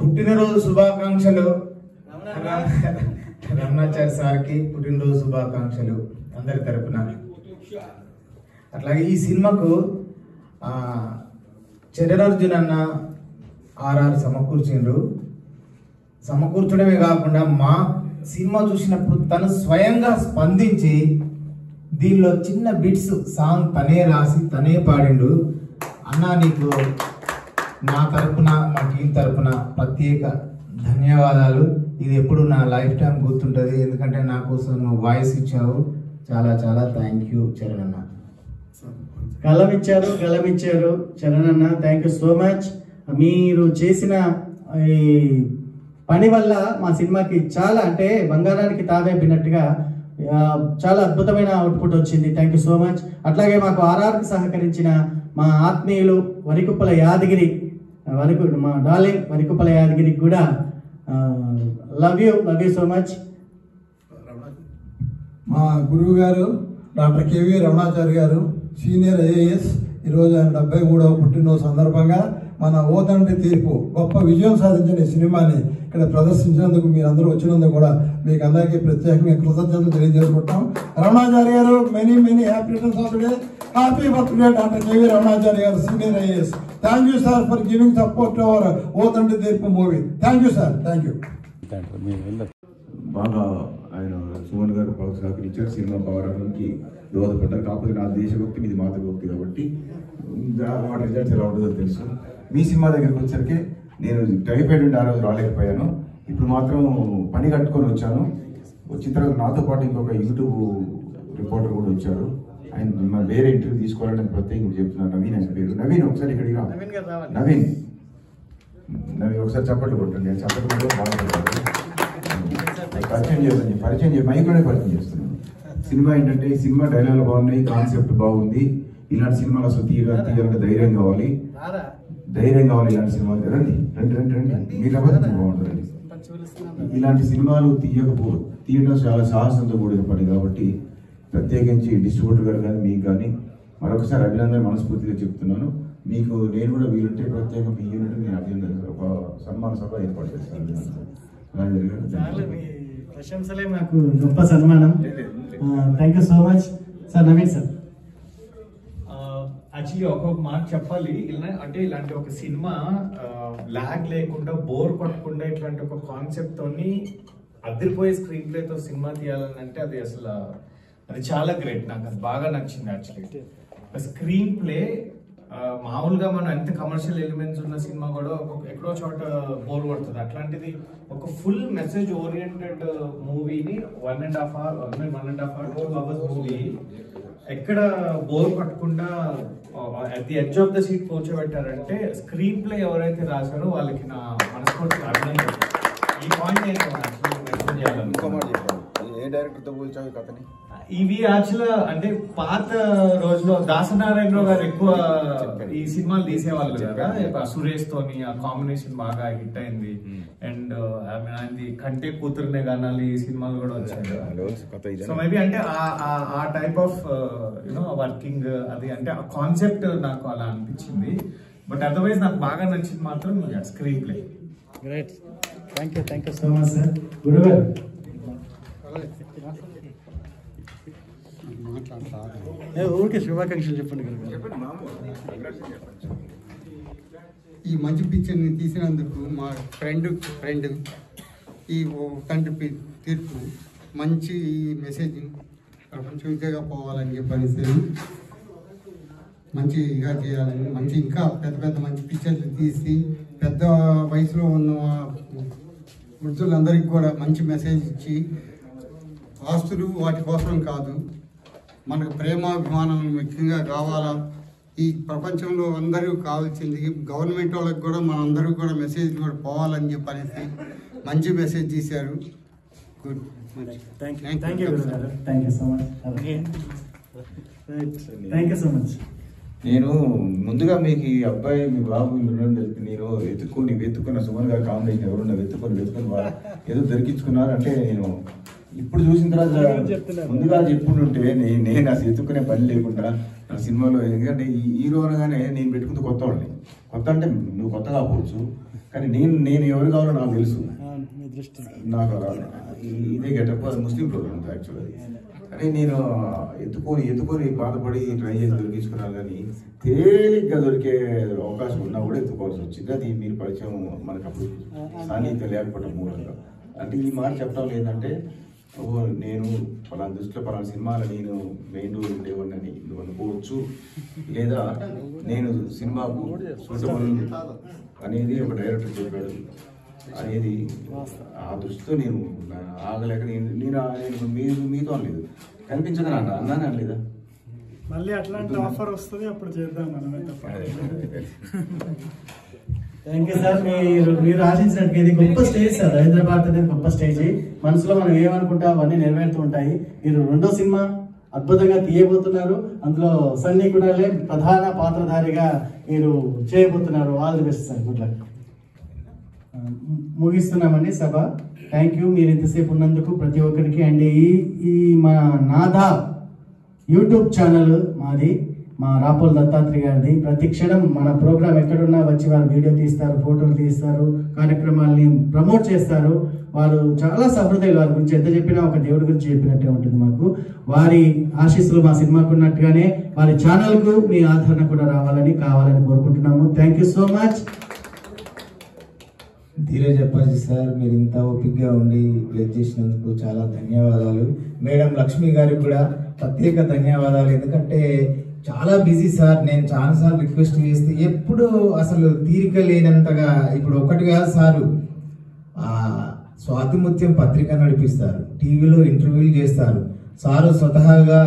పుట్టినరోజు శుభాకాంక్షలు రమణాచారి సార్కి, పుట్టినరోజు శుభాకాంక్షలు అందరి తరపున. అట్లాగే ఈ సినిమాకు చరణార్జున్ అన్న ఆర్ఆర్ సమకూర్చడమే కాకుండా మా సినిమా చూసినప్పుడు తను స్వయంగా స్పందించి దీనిలో చిన్న బిట్స్ సాంగ్ తనే రాసి తనే పాడిండు. అన్న నీకు నా తరపున మా టీం తరపున ప్రత్యేక ధన్యవాదాలు. ఇది ఎప్పుడు నా లైఫ్ టైం గుర్తుంటుంది, ఎందుకంటే నా కోసం నువ్వు వాయిస్ ఇచ్చావు. చాలా చాలా థ్యాంక్ యూ చరణ్ అన్న. గలమిచ్చారు చరణ్ అన్న, థ్యాంక్ యూ సో మచ్. మీరు చేసిన ఈ పని వల్ల మా సినిమాకి చాలా అంటే బంగారానికి తావేపినట్టుగా చాలా అద్భుతమైన అవుట్పుట్ వచ్చింది. Thank you so much. అట్లాగే మాకు ఆర్ఆర్కి సహకరించిన మా ఆత్మీయులు వరికుప్పల యాదగిరి, మా డార్లింగ్ వరికుప్పల యాదగిరికి కూడా లవ్ యూ సో మచ్. మా గురువు గారు డాక్టర్ కేవీ రమణాచారి గారు, సీనియర్ ఐఏఎస్, ఈరోజు ఆయన 73వ పుట్టినరోజు సందర్భంగా మన ఓ తండ్రి తీర్పు గొప్ప విజయం సాధించిన ఈ సినిమాని ఇక్కడ ప్రదర్శించినందుకు మీరందరూ వచ్చినందుకు కూడా మీకు అందరికీ ప్రత్యేకంగా కృతజ్ఞతలు తెలియజేసుకుంటాం. రమణాచారి గారు many happy returns of day. Happy birthday doctor KV Ramanachari గారు, senior IAS. Thank you sir for giving support to our O Tandri Teerpu movie. Thank you sir, thank you. బాగా ఆయన సుమన్ గారు బాగా సహకరించారు, సినిమా బాగా రావడానికి దోహదపడ్డారు. కాకపోతే నా దేశభక్తి మీది మాతృభక్తి కాబట్టి వాటి రిజల్ట్స్ ఎలా ఉంటుందో తెలుసు. మీ సినిమా దగ్గరికి వచ్చరికి నేను టైఫాయిడ్ ఉండి ఆ రోజు రాలేకపోయాను. ఇప్పుడు మాత్రం పని కట్టుకొని వచ్చాను. వచ్చిన తర్వాత నాతో పాటు ఇంకొక యూట్యూబ్ రిపోర్టర్ కూడా వచ్చారు. ఆయన వేరే ఇంటర్వ్యూ తీసుకోవాలని నేను ప్రత్యేకంగా చెప్తున్నాను. నవీన్ ఆయన పేరు. నవీన్ ఒకసారి ఇక్కడికి రా. నవీన్ ఒకసారి చప్పట్లు కొట్టండి. చప్పట్లు కూడా బాగుంటుంది. పరిచయం చేసి మైక్లోనే పరిచయం చేస్తున్నాను. సినిమా ఏంటంటే ఈ సినిమా డైలాగులు బాగున్నాయి, కాన్సెప్ట్ బాగుంది. ఇలాంటి సినిమాలు అసలు తీయాలంటే ధైర్యం కావాలి. ఇలాంటి సినిమాలు రండి మీరు బాగుంటుందండి. ఇలాంటి సినిమాలు తీయడం చాలా సాహసంతో కూడిన పని కాబట్టి ప్రత్యేకించి డిస్ట్రిబ్యూటర్ గారు కానీ మీకు కానీ మరొకసారి అభినందన మనస్ఫూర్తిగా చెప్తున్నాను. మీకు నేను కూడా వీలుంటే ప్రత్యేకంగా మీ యూనిట్ నేను అభినందన ఒక సన్మాన సభ ఏర్పాటు చేస్తాను. ప్రశంసలే నాకు గొప్ప సన్మానం. Thank you so much sir. Naveen sir, actually ఒక్కొక్క మాట చెప్పాలి. అంటే ఇలాంటి ఒక సినిమా లాగ్ లేకుండా బోర్ కొట్టకుండా ఇట్లాంటి ఒక కాన్సెప్ట్ తోని అదిరిపోయే స్క్రీన్ ప్లేతో సినిమా తీయాలని అంటే అది అసలు అది చాలా గ్రేట్. నాకు అది బాగా నచ్చింది. యాక్చువల్లీ స్క్రీన్ ప్లే మామూలుగా మనం ఎంత కమర్షియల్ ఎలిమెంట్స్ ఉన్న సినిమా కూడా ఎక్కడో చోట బోర్ కొడుతుంది. అట్లాంటిది ఒక ఫుల్ మెసేజ్ ఓరియంటెడ్ మూవీని 1.5 hours 2 hours మూవీ ఎక్కడ బోర్ పట్టకుండా at the edge of the seat కూర్చోబెట్టారంటే స్క్రీన్ ప్లే ఎవరైతే రాశారో వాళ్ళకి నా మనస్ఫూర్తి అభినందన. ఈ పాయింట్ ఏ డైరెక్టర్తో పోల్చావు కథని? ఇవి యాక్చువల్గా అంటే పాత రోజులో దాసనారాయణరావు గారు ఎక్కువ ఈ సినిమాలు తీసేవాళ్ళు కదా. సురేష్ తోని ఆ కాంబినేషన్ బాగా హిట్ అయింది. అండ్ ఆయనది కంటే కూతురునే గానాలి ఈ సినిమాలు కూడా వచ్చాయి. సో మేబీ అంటే ఆ టైప్ ఆఫ్ యూనో వర్కింగ్ అది అంటే ఆ కాన్సెప్ట్ నాకు అలా అనిపించింది. బట్ అదర్వైజ్ నాకు బాగా నచ్చింది మాత్రం screen play. Great, thank you so much sir. గురుగారు ఊరికే శుభాకాంక్షలు చెప్పండి గురుగారు. ఈ మంచి పిక్చర్ని తీసినందుకు మా ఫ్రెండ్ ఈ తండ్రి తీర్పు మంచి మెసేజ్ ప్రపంచంగా పోవాలని చెప్పనేసి మంచిగా చేయాలని ఇంకా పెద్ద మంచి పిక్చర్లు తీసి పెద్ద వయసులో ఉన్న వృద్ధులందరికీ కూడా మంచి మెసేజ్ ఇచ్చి ఆస్తులు వాటి కోసం కాదు, మనకు ప్రేమాభిమానం ముఖ్యంగా కావాలా. ఈ ప్రపంచంలో అందరూ కావాల్సింది గవర్నమెంట్ వాళ్ళకి కూడా మనందరూ కూడా మెసేజ్ కూడా పోవాలని చెప్పనేసి మంచి మెసేజ్ తీశారు. Good, thank you so much. నేను ముందుగా మీకు ఈ అబ్బాయి మీ బాబు ఉండడం తెలిపి నేను వెతుక్కున్న సుమన్ గారి కాంబినేషన్ ఎవరున్నా వెతుకొని ఏదో దొరికించుకున్నారు అంటే నేను ఇప్పుడు చూసిన తర్వాత ముందుగా చెప్పుంటుంటే నేను అసలు ఎత్తుకునే పని లేకుండా నా సినిమాలో ఎందుకంటే ఈ హీరో అనగానే నేను పెట్టుకుంది కొత్త వాళ్ళని కొత్త అంటే నువ్వు కొత్త కాకపోవచ్చు కానీ నేను ఎవరు కావాలో నాకు తెలుసు నాకు ఇదే గెటప్ అది ముస్లిం ప్రోగ్రామ్ యాక్చువల్లీ కానీ నేను ఎత్తుకొని బాధపడి ట్రై చేసి దొరికించుకున్నాను కానీ తేలిగ్గా దొరికే అవకాశం ఉన్నా కూడా ఎత్తుకోవాల్సి వచ్చింది. అది మీరు పరిచయం మనకు అప్పుడు సాన్నిధ్యం లేకపోవడం మూలంగా. అంటే ఈ మాట చెప్పడం లేదంటే నేను పలానా దృష్టిలో పలానా సినిమాలో నేను మెయిన్ రోల్ ఉండేవాడిని నువ్వు అనుకోవచ్చు, లేదా నేను సినిమాకు సూటబుల్ అనేది ఒక డైరెక్టర్ చెప్పాడు అనేది ఆ దృష్టితో నేను ఆగలేక నేను మీతో అనలేదు కనిపించదని అన్నాను అనలేదా? మళ్ళీ అట్లాంటి ఆఫర్ వస్తుంది అప్పుడు చేద్దాం మనమే. Thank you sir. మీరు ఆశించినట్టు ఇది గొప్ప స్టేజ్ సార్. హైదరాబాద్ అనేది గొప్ప స్టేజ్. మనసులో మనం ఏమనుకుంటా అవన్నీ నెరవేరుతూ ఉంటాయి. మీరు రెండో సినిమా అద్భుతంగా తీయబోతున్నారు. అందులో సన్నీ కూడా ప్రధాన పాత్రధారిగా మీరు చేయబోతున్నారు. All the best sir. Good luck. ముగిస్తున్నామండి సభ. థ్యాంక్ యూ మీరు ఇంతసేపు ఉన్నందుకు ప్రతి ఒక్కరికి. అండ్ ఈ మా నాదా యూట్యూబ్ ఛానల్ మాది, మా రాపోల్ దత్తాత్రేయ గారిది. ప్రతి క్షణం మన ప్రోగ్రామ్ ఎక్కడున్నా వచ్చి వారు వీడియో తీస్తారు, ఫోటోలు తీస్తారు, కార్యక్రమాల్ని ప్రమోట్ చేస్తారు. వారు చాలా సహృదయులు. వారి గురించి ఎంత చెప్పినా ఒక దేవుడి గురించి చెప్పినట్టే ఉంటుంది మాకు. వారి ఆశీస్సులు మా సినిమాకు ఉన్నట్టుగానే వారి ఛానల్కు మీ ఆదరణ కూడా కావాలని కోరుకుంటున్నాము. Thank you so much. Dheeraj చెప్పాలి సార్, మీరు ఇంత ఓపికగా ఉండి ప్లేస్ చేసినందుకు చాలా ధన్యవాదాలు. మేడం లక్ష్మి గారికి కూడా ప్రత్యేక ధన్యవాదాలు. ఎందుకంటే చాలా బిజీ సార్. నేను చాలాసార్లు రిక్వెస్ట్ చేస్తే ఎప్పుడు అసలు తీరిక లేనంతగా. ఇప్పుడు ఒకటి కాదు సారు, స్వాతిముత్యం పత్రిక నడిపిస్తారు, టీవీలో ఇంటర్వ్యూలు చేస్తారు. సారు స్వతహాగా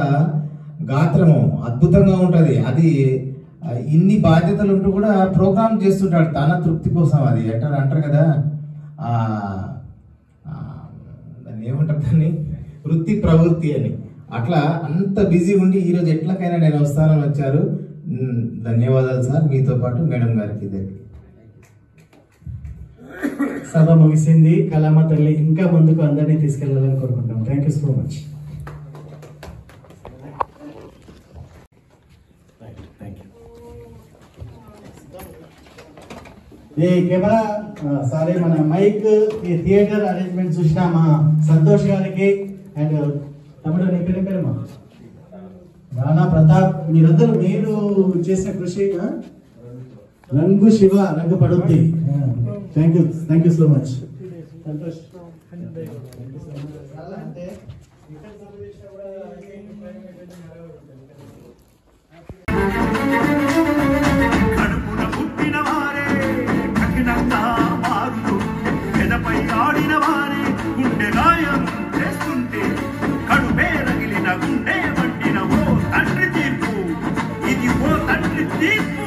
గాత్రము అద్భుతంగా ఉంటుంది. అది ఇన్ని బాధ్యతలు ఉంటూ కూడా ప్రోగ్రామ్ చేస్తుంటాడు తన తృప్తి కోసం. అది అంటారు కదా, దాన్ని ఏమంటారు, దాన్ని వృత్తి ప్రవృత్తి అని. అట్లా అంత బిజీ ఉండి ఈరోజు ఎట్లకైనా నేను వస్తానని వచ్చారు. ధన్యవాదాలు సార్. మీతో పాటు మేడం గారికి. సభ ముగిసింది. కళామ తల్లి ఇంకా ముందుకు అందరినీ తీసుకెళ్లాలని కోరుకుంటాం. Thank you so much. ఈ కెమెరా సారీ మన మైక్ ఈ థియేటర్ అరేంజ్మెంట్ చూసిన మా సంతోష్ గారికి అండ్ తమ్ముడు నీ పేరేమా రాణా ప్రతాప్, మీరందరూ మీరు చేసిన కృషి రంగు శివ రంగు పడుద్ది. Thank you so much. Santosh ఆడిన వారే గుండె గాయం చేస్తుంటే కడుపే రగిలిన గుండె మండిన ఓ తండ్రి తీర్పు, ఇది ఓ తండ్రి తీర్పు.